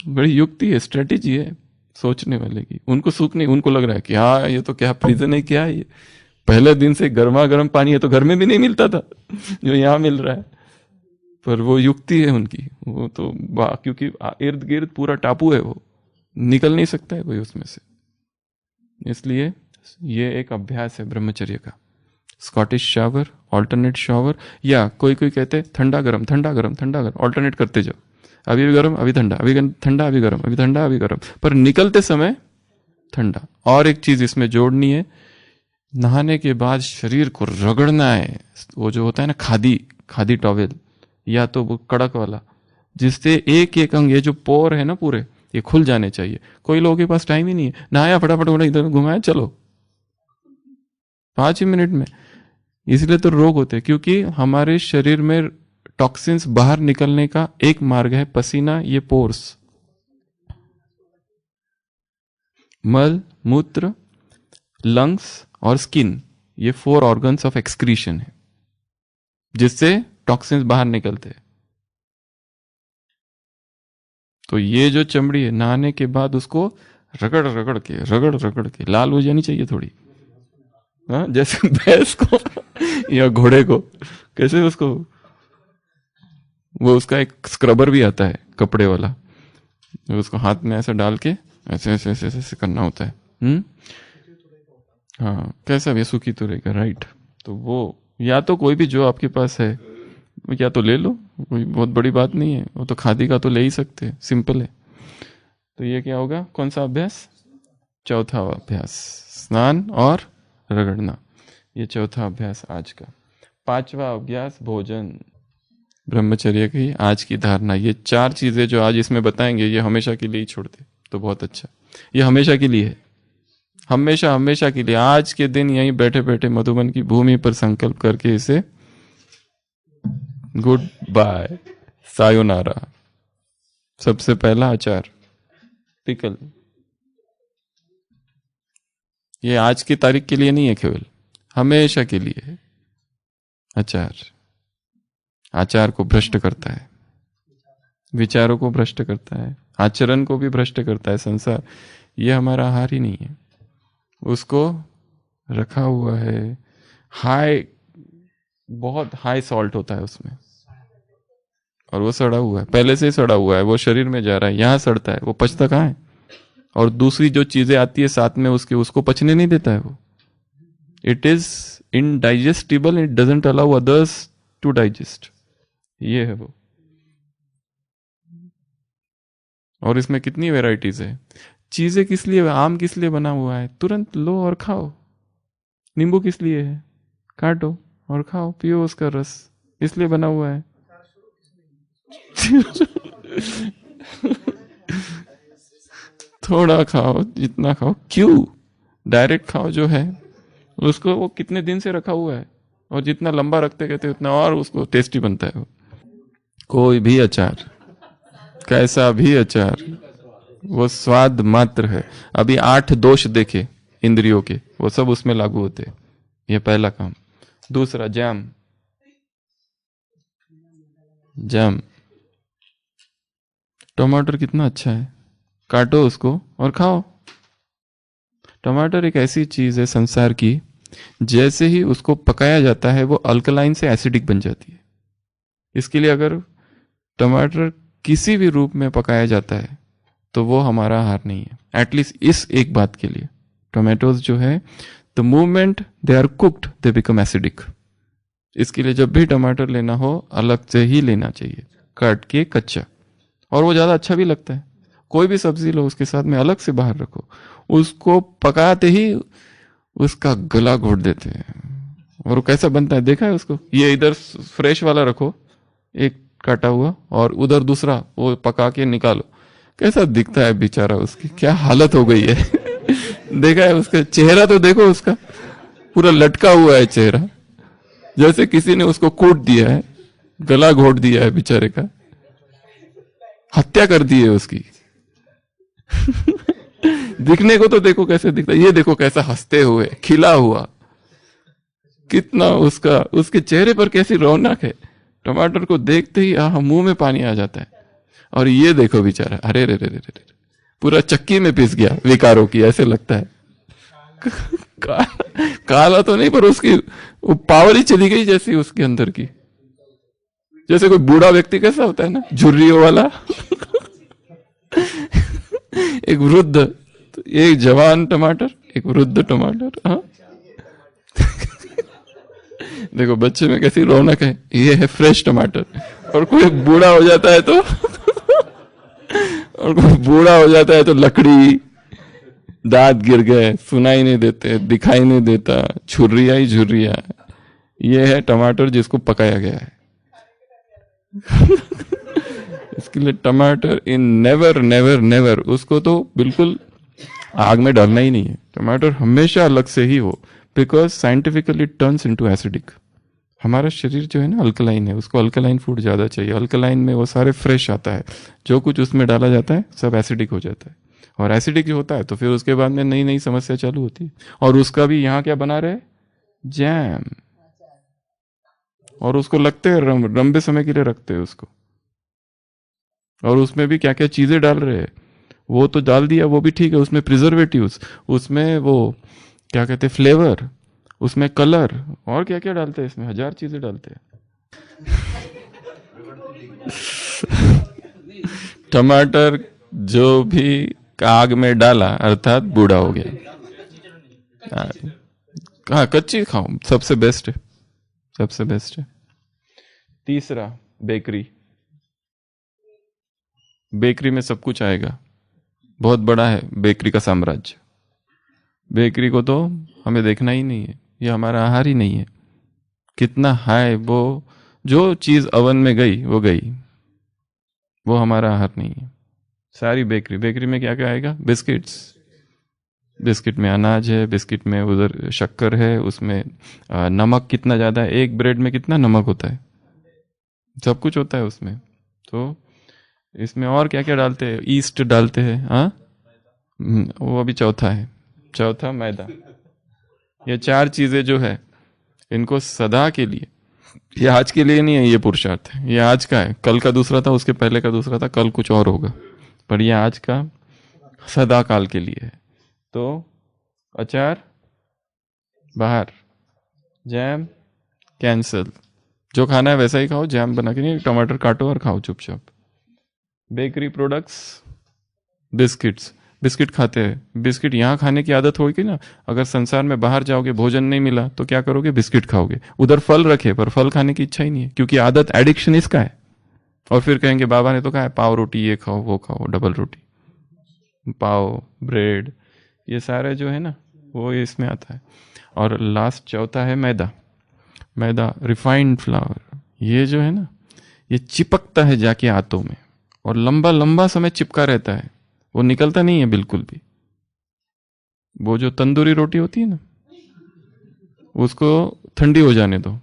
बड़ी युक्ति है, स्ट्रेटेजी है सोचने वाले की। उनको सुख नहीं, उनको लग रहा है कि हाँ ये तो क्या प्रिजन है, क्या है ये, पहले दिन से गर्मा गर्म पानी है, तो घर में भी नहीं मिलता था जो यहाँ मिल रहा है। पर वो युक्ति है उनकी, वो तो क्योंकि इर्द गिर्द पूरा टापू है, वो निकल नहीं सकता है कोई उसमें से। इसलिए ये एक अभ्यास है ब्रह्मचर्य का, स्कॉटिश शावर, ऑल्टरनेट शावर, या कोई कोई कहते हैं ठंडा गरम ठंडा गरम ठंडा गरम, ऑल्टरनेट करते जाओ, अभी भी गर्म अभी ठंडा, अभी ठंडा अभी गर्म, अभी ठंडा अभी गर्म, पर निकलते समय ठंडा। और एक चीज इसमें जोड़नी है, नहाने के बाद शरीर को रगड़ना है, वो जो होता है ना खादी टॉवेल, या तो वो कड़क वाला, जिससे एक एक अंग, ये जो पोर है ना पूरे, ये खुल जाने चाहिए। कोई लोगों के पास टाइम ही नहीं है, नहाया फटाफट इधर घुमाया चलो 5 ही मिनट में। इसलिए तो रोग होते हैं, क्योंकि हमारे शरीर में टॉक्सिन्स बाहर निकलने का एक मार्ग है पसीना, ये पोर्स, मल मूत्र लंग्स और स्किन, ये 4 ऑर्गन्स ऑफ एक्सक्रीशन है जिससे टॉक्सिन्स बाहर निकलते हैं। तो ये जो चमड़ी है, नहाने के बाद उसको रगड़ रगड़ के लाल हो जानी चाहिए थोड़ी, हाँ, जैसे भैंस को या घोड़े को, कैसे उसको, वो उसका एक स्क्रबर भी आता है कपड़े वाला, उसको हाथ में ऐसा डाल के ऐसे ऐसे ऐसे ऐसे करना होता है। हाँ, कैसा भी सूखी तो रहेगा, राइट। तो वो या तो कोई भी जो आपके पास है या तो ले लो, कोई बहुत बड़ी बात नहीं है, वो तो खादी का तो ले ही सकते हैं, सिंपल है। तो ये क्या होगा, कौन सा अभ्यास, चौथा अभ्यास, स्नान और रगड़ना, ये चौथा अभ्यास आज का। 5वां अभ्यास भोजन, ब्रह्मचर्य की आज की धारणा। ये 4 चीजें जो आज इसमें बताएंगे ये हमेशा के लिए ही छोड़ दे तो बहुत अच्छा, ये हमेशा के लिए है, हमेशा हमेशा के लिए। आज के दिन यहीं बैठे बैठे मधुबन की भूमि पर संकल्प करके इसे गुड बाय, सायोनारा। सबसे पहला आचार, पिकल, ये आज की तारीख के लिए नहीं है, केवल हमेशा के लिए है। आचार, आचार को भ्रष्ट करता है, विचारों को भ्रष्ट करता है, आचरण को भी भ्रष्ट करता है संसार। ये हमारा आहार ही नहीं है, उसको रखा हुआ है हाई, बहुत हाई सॉल्ट होता है उसमें, और वो सड़ा हुआ है, पहले से ही सड़ा हुआ है, वो शरीर में जा रहा है, यहां सड़ता है, वो पचता कहाँ है। और दूसरी जो चीजें आती है साथ में उसके, उसको पचने नहीं देता है वो। It is indigestible, it doesn't allow others to digest, ये है वो। और इसमें कितनी वेराइटीज है। चीजें किस लिए, आम किस लिए बना हुआ है, तुरंत लो और खाओ। नींबू किस लिए है, काटो और खाओ, पियो उसका रस, इसलिए बना हुआ है। थोड़ा खाओ, जितना खाओ, क्यों डायरेक्ट खाओ जो है उसको, वो कितने दिन से रखा हुआ है, और जितना लंबा रखते कहते उतना और उसको टेस्टी बनता है वो। कोई भी अचार, कैसा भी अचार, वो स्वाद मात्र है। अभी 8 दोष देखे इंद्रियों के, वो सब उसमें लागू होते। ये पहला काम। दूसरा, जैम, जैम, टमाटर कितना अच्छा है, काटो उसको और खाओ। टमाटर एक ऐसी चीज है संसार की, जैसे ही उसको पकाया जाता है वो अल्कलाइन से एसिडिक बन जाती है। इसके लिए अगर टमाटर किसी भी रूप में पकाया जाता है तो वो हमारा आहार नहीं है। एटलीस्ट इस एक बात के लिए, टोमेटोज जो है, the moment they are cooked they become acidic. इसके लिए जब भी टमाटर लेना हो अलग से ही लेना चाहिए, काट के कच्चा, और वो ज्यादा अच्छा भी लगता है। कोई भी सब्जी लो उसके साथ में अलग से बाहर रखो, उसको पकाते ही उसका गला घोट देते हैं। और वो कैसा बनता है देखा है उसको, ये इधर फ्रेश वाला रखो एक काटा हुआ, और उधर दूसरा वो पका के निकालो, कैसा दिखता है बेचारा, उसकी क्या हालत हो गई है। देखा है उसका चेहरा, तो देखो उसका पूरा लटका हुआ है चेहरा, जैसे किसी ने उसको कूट दिया है, गला घोट दिया है बेचारे का, हत्या कर दी है उसकी। दिखने को तो देखो कैसे दिखता है, ये देखो कैसा हंसते हुए खिला हुआ, कितना उसका, उसके चेहरे पर कैसी रौनक है। टमाटर को देखते ही मुंह में पानी आ जाता है। और ये देखो बेचारा, अरे रे रे रे रे, पूरा चक्की में पिस गया विकारों की, ऐसे लगता है। काला तो नहीं, पर उसकी वो पावर ही चली गई जैसी उसके अंदर की। जैसे कोई बूढ़ा व्यक्ति कैसा होता है ना, झुर्रियों वाला। एक वृद्ध, एक जवान टमाटर, एक वृद्ध टमाटर। हाँ, देखो बच्चे में कैसी रौनक है, ये है फ्रेश टमाटर। और कोई बूढ़ा हो जाता है तो और कोई बूढ़ा हो जाता है तो लकड़ी, दांत गिर गए, सुनाई नहीं देते, दिखाई नहीं देता, छुर्रिया ही झुर्रिया। ये है टमाटर जिसको पकाया गया है। इसके लिए टमाटर इन नेवर नेवर नेवर, उसको तो बिल्कुल आग में डालना ही नहीं है। टमाटर हमेशा अलग से ही हो, because scientifically turns into acidic. हमारा शरीर जो है ना अल्कलाइन है, उसको अल्कलाइन फूड ज्यादा चाहिए। अल्कलाइन में वो सारे फ्रेश आता है, जो कुछ उसमें डाला जाता है सब एसिडिक हो जाता है। और एसिडिक होता है तो फिर उसके बाद में नई नई समस्या चालू होती है। और उसका भी यहाँ क्या बना रहे, जैम, और उसको लगते हैं लंबे समय के लिए रखते हैं उसको, और उसमें भी क्या क्या चीजें डाल रहे हैं। वो तो डाल दिया, वो भी ठीक है, उसमें प्रिजर्वेटिव्स, उसमें वो क्या कहते हैं फ्लेवर, उसमें कलर, और क्या क्या डालते हैं इसमें, 1000 चीजें डालते हैं। टमाटर जो भी आग में डाला अर्थात बूढ़ा हो गया। हाँ, कच्ची खाओ, सबसे बेस्ट है, सबसे बेस्ट है। तीसरा, बेकरी। बेकरी में सब कुछ आएगा, बहुत बड़ा है बेकरी का साम्राज्य। बेकरी को तो हमें देखना ही नहीं है, ये हमारा आहार ही नहीं है। कितना हाई, वो जो चीज ओवन में गई वो गई, वो हमारा आहार नहीं है। सारी बेकरी, बेकरी में क्या क्या आएगा, बिस्किट्स, बिस्किट में अनाज है, बिस्किट में उधर शक्कर है, उसमें नमक कितना ज्यादा है, एक ब्रेड में कितना नमक होता है, सब कुछ होता है उसमें। तो इसमें और क्या क्या डालते हैं, ईस्ट डालते हैं, हाँ वो अभी चौथा है, चौथा मैदा। ये 4 चीजें जो है इनको सदा के लिए, ये आज के लिए नहीं है, ये पुरुषार्थ है, ये आज का है, कल का दूसरा था, उसके पहले का दूसरा था, कल कुछ और होगा, पर ये आज का सदा काल के लिए है। तो अचार बाहर, जैम कैंसल, जो खाना है वैसा ही खाओ, जैम बना के नहीं, टमाटर काटो और खाओ चुपचाप। बेकरी प्रोडक्ट्स, बिस्किट्स, बिस्किट खाते हैं, बिस्किट यहाँ खाने की आदत होगी ना, अगर संसार में बाहर जाओगे भोजन नहीं मिला तो क्या करोगे, बिस्किट खाओगे। उधर फल रखे पर फल खाने की इच्छा ही नहीं है, क्योंकि आदत, एडिक्शन इसका है। और फिर कहेंगे बाबा ने तो कहा है पाव रोटी ये खाओ वो खाओ, डबल रोटी, पाव, ब्रेड, ये सारे जो है ना वो इसमें आता है। और लास्ट चौथा है मैदा। मैदा, रिफाइंड फ्लावर, ये जो है ना ये चिपकता है जाके आंतों में, और लंबा लंबा समय चिपका रहता है, वो निकलता नहीं है बिल्कुल भी। वो जो तंदूरी रोटी होती है ना, उसको ठंडी हो जाने दो,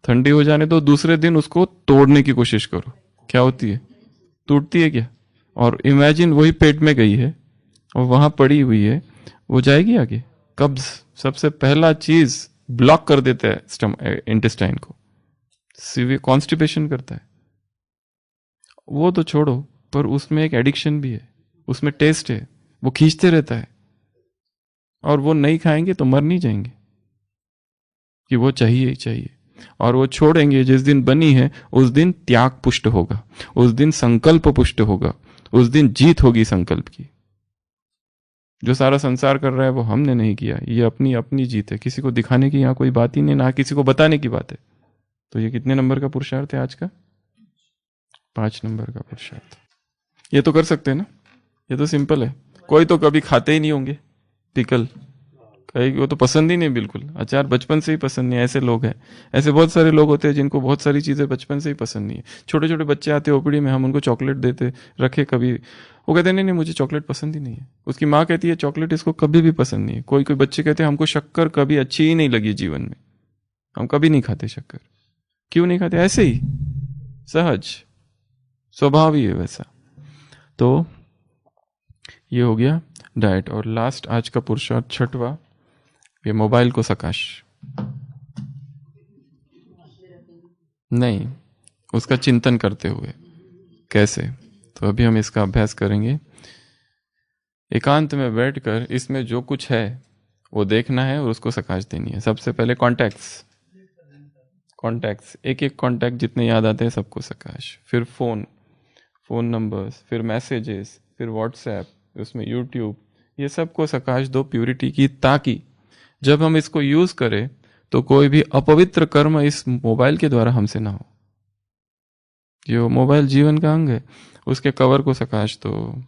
ठंडी हो जाने दो, दूसरे दिन उसको तोड़ने की कोशिश करो, क्या होती है, टूटती है क्या। और इमेजिन वही पेट में गई है और वहां पड़ी हुई है, वो जाएगी आगे, कब्ज सबसे पहला चीज ब्लॉक कर देता है इंटेस्टाइन को, सीवियर कॉन्स्टिपेशन करता है। वो तो छोड़ो, पर उसमें एक एडिक्शन भी है, उसमें टेस्ट है, वो खींचते रहता है, और वो नहीं खाएंगे तो मर नहीं जाएंगे कि वो चाहिए ही चाहिए। और वो छोड़ेंगे, जिस दिन बनी है उस दिन त्याग पुष्ट होगा, उस दिन संकल्प पुष्ट होगा, उस दिन जीत होगी संकल्प की। जो सारा संसार कर रहा है वो हमने नहीं किया, ये अपनी अपनी जीत है, किसी को दिखाने की यहाँ कोई बात ही नहीं, ना किसी को बताने की बात है। तो ये कितने नंबर का पुरुषार्थ है आज का, 5 नंबर का पुरुषार्थ। ये तो कर सकते हैं ना, ये तो सिंपल है। कोई तो कभी खाते ही नहीं होंगे पिकल, कहीं वो तो पसंद ही नहीं बिल्कुल, अचार बचपन से ही पसंद नहीं, ऐसे लोग हैं। ऐसे बहुत सारे लोग होते हैं जिनको बहुत सारी चीजें बचपन से ही पसंद नहीं है। छोटे छोटे बच्चे आते ओपीडी में, हम उनको चॉकलेट देते रखे कभी, वो कहते नहीं नहीं मुझे चॉकलेट पसंद ही नहीं है। उसकी माँ कहती है चॉकलेट इसको कभी भी पसंद नहीं है। कोई कोई बच्चे कहते हैं हमको शक्कर कभी अच्छी ही नहीं लगी जीवन में, हम कभी नहीं खाते शक्कर। क्यों नहीं खाते, ऐसे ही सहज स्वभाव ही है वैसा। तो ये हो गया डाइट। और लास्ट आज का पुरुषार्थ छठवां, ये मोबाइल को सकाश नहीं, उसका चिंतन करते हुए। कैसे, तो अभी हम इसका अभ्यास करेंगे। एकांत में बैठकर इसमें जो कुछ है वो देखना है और उसको सकाश देनी है। सबसे पहले कॉन्टैक्ट्स, एक एक कॉन्टैक्ट जितने याद आते हैं सबको सकाश। फिर फोन नंबर्स, फिर मैसेजेस, फिर व्हाट्सएप, उसमें यूट्यूब, ये सबको सकाश दो प्यूरिटी की, ताकि जब हम इसको यूज करें तो कोई भी अपवित्र कर्म इस मोबाइल के द्वारा हमसे ना हो। जो मोबाइल जीवन का अंग है उसके कवर को सकाश दो,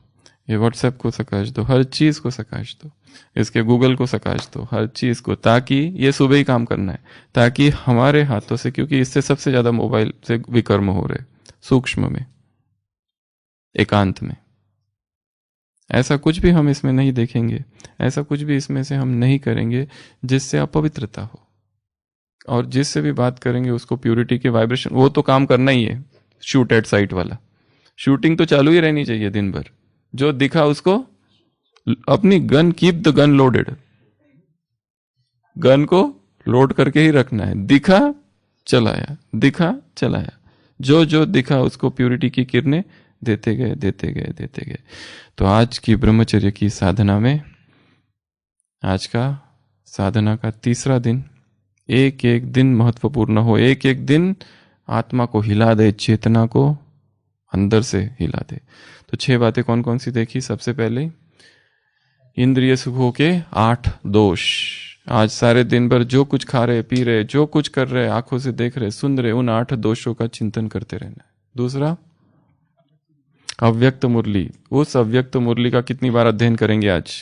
ये व्हाट्सएप को सकाश दो, हर चीज को सकाश दो, इसके गूगल को सकाश दो, हर चीज को, ताकि ये सुबह ही काम करना है, ताकि हमारे हाथों से, क्योंकि इससे सबसे ज्यादा मोबाइल से विकर्म हो रहे सूक्ष्म में, एकांत में। ऐसा कुछ भी हम इसमें नहीं देखेंगे, ऐसा कुछ भी इसमें से हम नहीं करेंगे जिससे अपवित्रता हो। और जिससे भी बात करेंगे उसको प्यूरिटी के वाइब्रेशन, वो तो काम करना ही है। शूट एट साइट वाला शूटिंग तो चालू ही रहनी चाहिए दिन भर, जो दिखा उसको अपनी gun, keep the gun loaded, gun को लोड करके ही रखना है। दिखा चलाया, दिखा चलाया, जो जो दिखा उसको प्यूरिटी की किरणें देते गए, देते गए, देते गए। तो आज की ब्रह्मचर्य की साधना में, आज का साधना का तीसरा दिन, एक एक दिन महत्वपूर्ण हो, एक एक दिन आत्मा को हिला दे, चेतना को अंदर से हिला दे। तो 6 बातें कौन कौन सी देखी? सबसे पहले इंद्रिय सुखों के 8 दोष। आज सारे दिन भर जो कुछ खा रहे, पी रहे, जो कुछ कर रहे, आंखों से देख रहे, सुन रहे, उन 8 दोषों का चिंतन करते रहना है। दूसरा, अव्यक्त मुरली। उस अव्यक्त मुरली का कितनी बार अध्ययन करेंगे आज?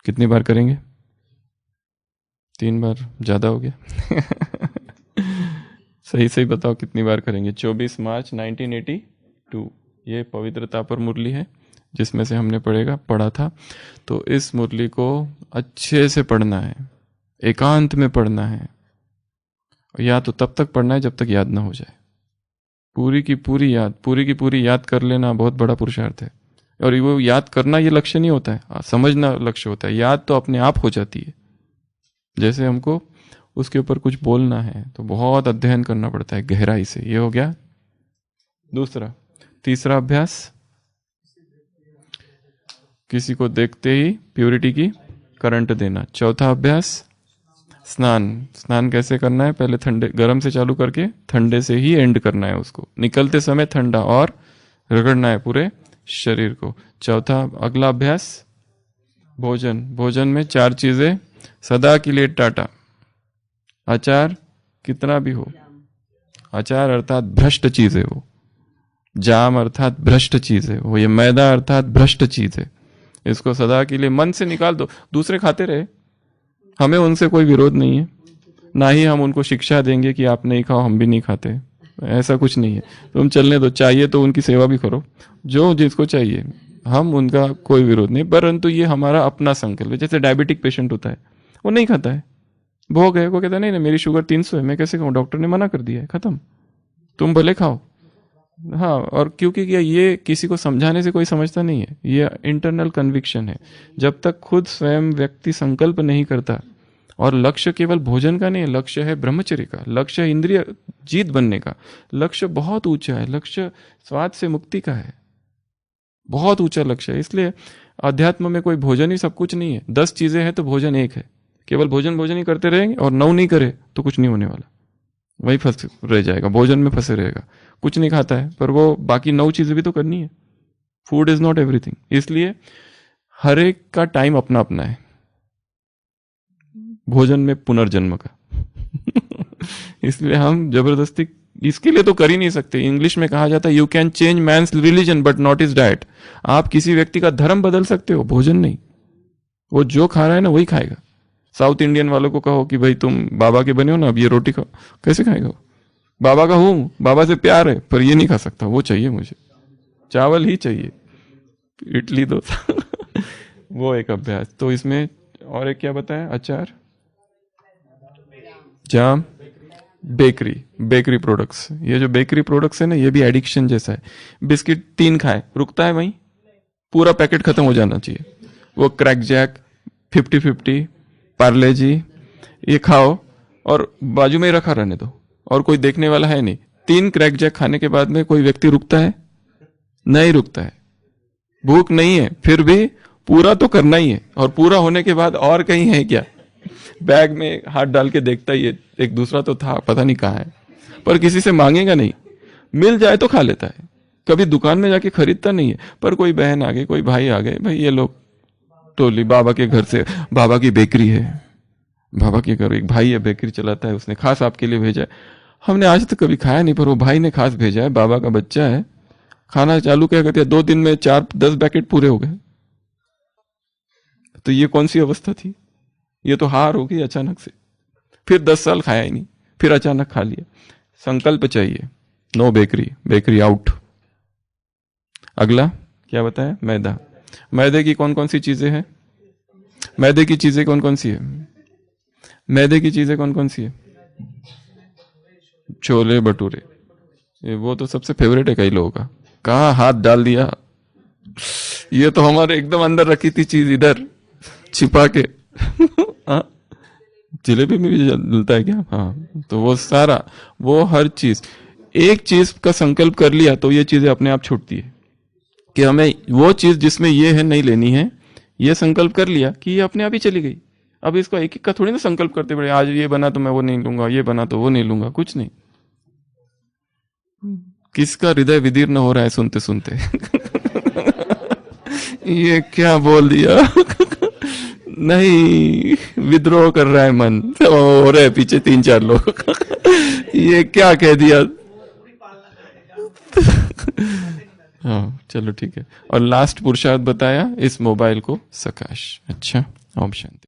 कितनी बार करेंगे? 3 बार ज्यादा हो गया। सही सही बताओ कितनी बार करेंगे? 24 मार्च 1982 ये पवित्रता पर मुरली है, जिसमें से हमने पढ़ा था। तो इस मुरली को अच्छे से पढ़ना है, एकांत में पढ़ना है। या तो तब तक पढ़ना है जब तक याद ना हो जाए। पूरी की पूरी याद कर लेना बहुत बड़ा पुरुषार्थ है। और वो याद करना ये लक्ष्य नहीं होता है, समझना लक्ष्य होता है। याद तो अपने आप हो जाती है। जैसे हमको उसके ऊपर कुछ बोलना है तो बहुत अध्ययन करना पड़ता है गहराई से। ये हो गया दूसरा। तीसरा अभ्यास, किसी को देखते ही प्यूरिटी की करंट देना। चौथा अभ्यास, स्नान कैसे करना है? पहले ठंडे गर्म से चालू करके ठंडे से ही एंड करना है उसको, निकलते समय ठंडा, और रगड़ना है पूरे शरीर को। चौथा, अगला अभ्यास भोजन में 4 चीजें सदा के लिए टाटा। अचार कितना भी हो, अचार अर्थात भ्रष्ट चीज है वो, जाम अर्थात भ्रष्ट चीज है वो, ये मैदा अर्थात भ्रष्ट चीज है। इसको सदा के लिए मन से निकाल दो। दूसरे खाते रहे, हमें उनसे कोई विरोध नहीं है, ना ही हम उनको शिक्षा देंगे कि आप नहीं खाओ, हम भी नहीं खाते, ऐसा कुछ नहीं है। तुम चलने दो, चाहिए तो उनकी सेवा भी करो, जो जिसको चाहिए, हम उनका कोई विरोध नहीं। परंतु ये हमारा अपना संकल्प है। जैसे डायबिटिक पेशेंट होता है, वो नहीं खाता है, भोग है, वो कहता है नहीं मेरी शुगर 300 है, मैं कैसे खाऊं, डॉक्टर ने मना कर दिया है, खत्म, तुम भले खाओ। हाँ, और क्योंकि ये किसी को समझाने से कोई समझता नहीं है, ये इंटरनल कन्विक्शन है। जब तक खुद स्वयं व्यक्ति संकल्प नहीं करता, और लक्ष्य केवल भोजन का नहीं है, लक्ष्य है ब्रह्मचर्य का, लक्ष्य है इंद्रिय जीत बनने का, लक्ष्य बहुत ऊंचा है, लक्ष्य स्वाद से मुक्ति का है, बहुत ऊंचा लक्ष्य है। इसलिए अध्यात्म में कोई भोजन ही सब कुछ नहीं है। 10 चीजें हैं तो भोजन एक है। केवल भोजन ही करते रहेंगे और 9 नहीं करे तो कुछ नहीं होने वाला, वही फंस रह जाएगा, भोजन में फंसे रहेगा। कुछ नहीं खाता है पर वो बाकी 9 चीजें भी तो करनी है। Food is not everything. इसलिए हर एक का टाइम अपना अपना है भोजन में पुनर्जन्म का। इसलिए हम जबरदस्ती इसके लिए तो कर ही नहीं सकते। इंग्लिश में कहा जाता है you can change man's religion but not his diet. आप किसी व्यक्ति का धर्म बदल सकते हो, भोजन नहीं। वो जो खा रहा है ना वही खाएगा। साउथ इंडियन वालों को कहो कि भाई तुम बाबा के बने हो ना, अब ये रोटी खाओ, कैसे खाएगा वो? बाबा का हूं, बाबा से प्यार है, पर ये नहीं खा सकता, वो चाहिए मुझे, चावल ही चाहिए, इडली डोसा। वो एक अभ्यास। तो इसमें और एक क्या बताया? अचार, जाम, बेकरी प्रोडक्ट्स। ये जो बेकरी प्रोडक्ट्स है ना, ये भी एडिक्शन जैसा है। बिस्किट 3 खाए, रुकता है वहीं, पूरा पैकेट खत्म हो जाना चाहिए। वो क्रैक जैक, 50-50, पार्ले जी, ये खाओ और बाजू में ही रखा रहने दो, और कोई देखने वाला है नहीं। 3 क्रैक जैक खाने के बाद में कोई व्यक्ति रुकता है? नहीं रुकता है। भूख नहीं है फिर भी पूरा तो करना ही है, और पूरा होने के बाद और कहीं है क्या? बैग में हाथ डाल के देखता ही है, एक दूसरा तो था, पता नहीं कहाँ है, पर किसी से मांगेगा नहीं, मिल जाए तो खा लेता है। कभी दुकान में जाके खरीदता नहीं है। पर कोई बहन आ गई, कोई भाई आ गए, भाई ये लोग टोली बाबा के घर से, बाबा की बेकरी है, बाबा के घर एक भाई है बेकरी चलाता है, उसने खास आपके लिए भेजा है। हमने आज तक कभी खाया नहीं, पर वो भाई ने खास भेजा है, बाबा का बच्चा है। खाना चालू क्या करते हैं, 2 दिन में 4-10 पैकेट पूरे हो गए। तो ये कौन सी अवस्था थी? ये तो हार हो गई अचानक से। फिर 10 साल खाया ही नहीं, फिर अचानक खा लिया। संकल्प चाहिए, नो बेकरी, बेकरी आउट। अगला क्या बताया? मैदा। मैदे की कौन कौन सी चीजें हैं? मैदे की चीजें कौन कौन सी है? मैदे की चीजें कौन कौन सी है? छोले भटूरे, ये वो तो सबसे फेवरेट है कई लोगों का। कहाँ हाथ डाल दिया, ये तो हमारे एकदम अंदर रखी थी चीज इधर छिपा के। हाँ, जलेबी में भी जलता है क्या? हाँ, तो वो सारा, वो हर चीज, एक चीज का संकल्प कर लिया तो ये चीजें अपने आप छूटती है कि हमें वो चीज जिसमें ये है नहीं लेनी है, ये संकल्प कर लिया कि ये अपने आप ही चली गई। अब इसको एक एक का थोड़ी ना संकल्प करते पड़े, आज ये बना तो मैं वो नहीं लूंगा, ये बना तो वो नहीं लूंगा, कुछ नहीं। किसका हृदय विदीर्ण हो रहा है सुनते सुनते। ये क्या बोल दिया। नहीं, विद्रोह कर रहा है मन, हो रहे पीछे 3-4 लोग। ये क्या कह दिया। हाँ चलो ठीक है। और लास्ट पुरुषार्थ बताया, इस मोबाइल को सकाश। अच्छा, ओम शांति।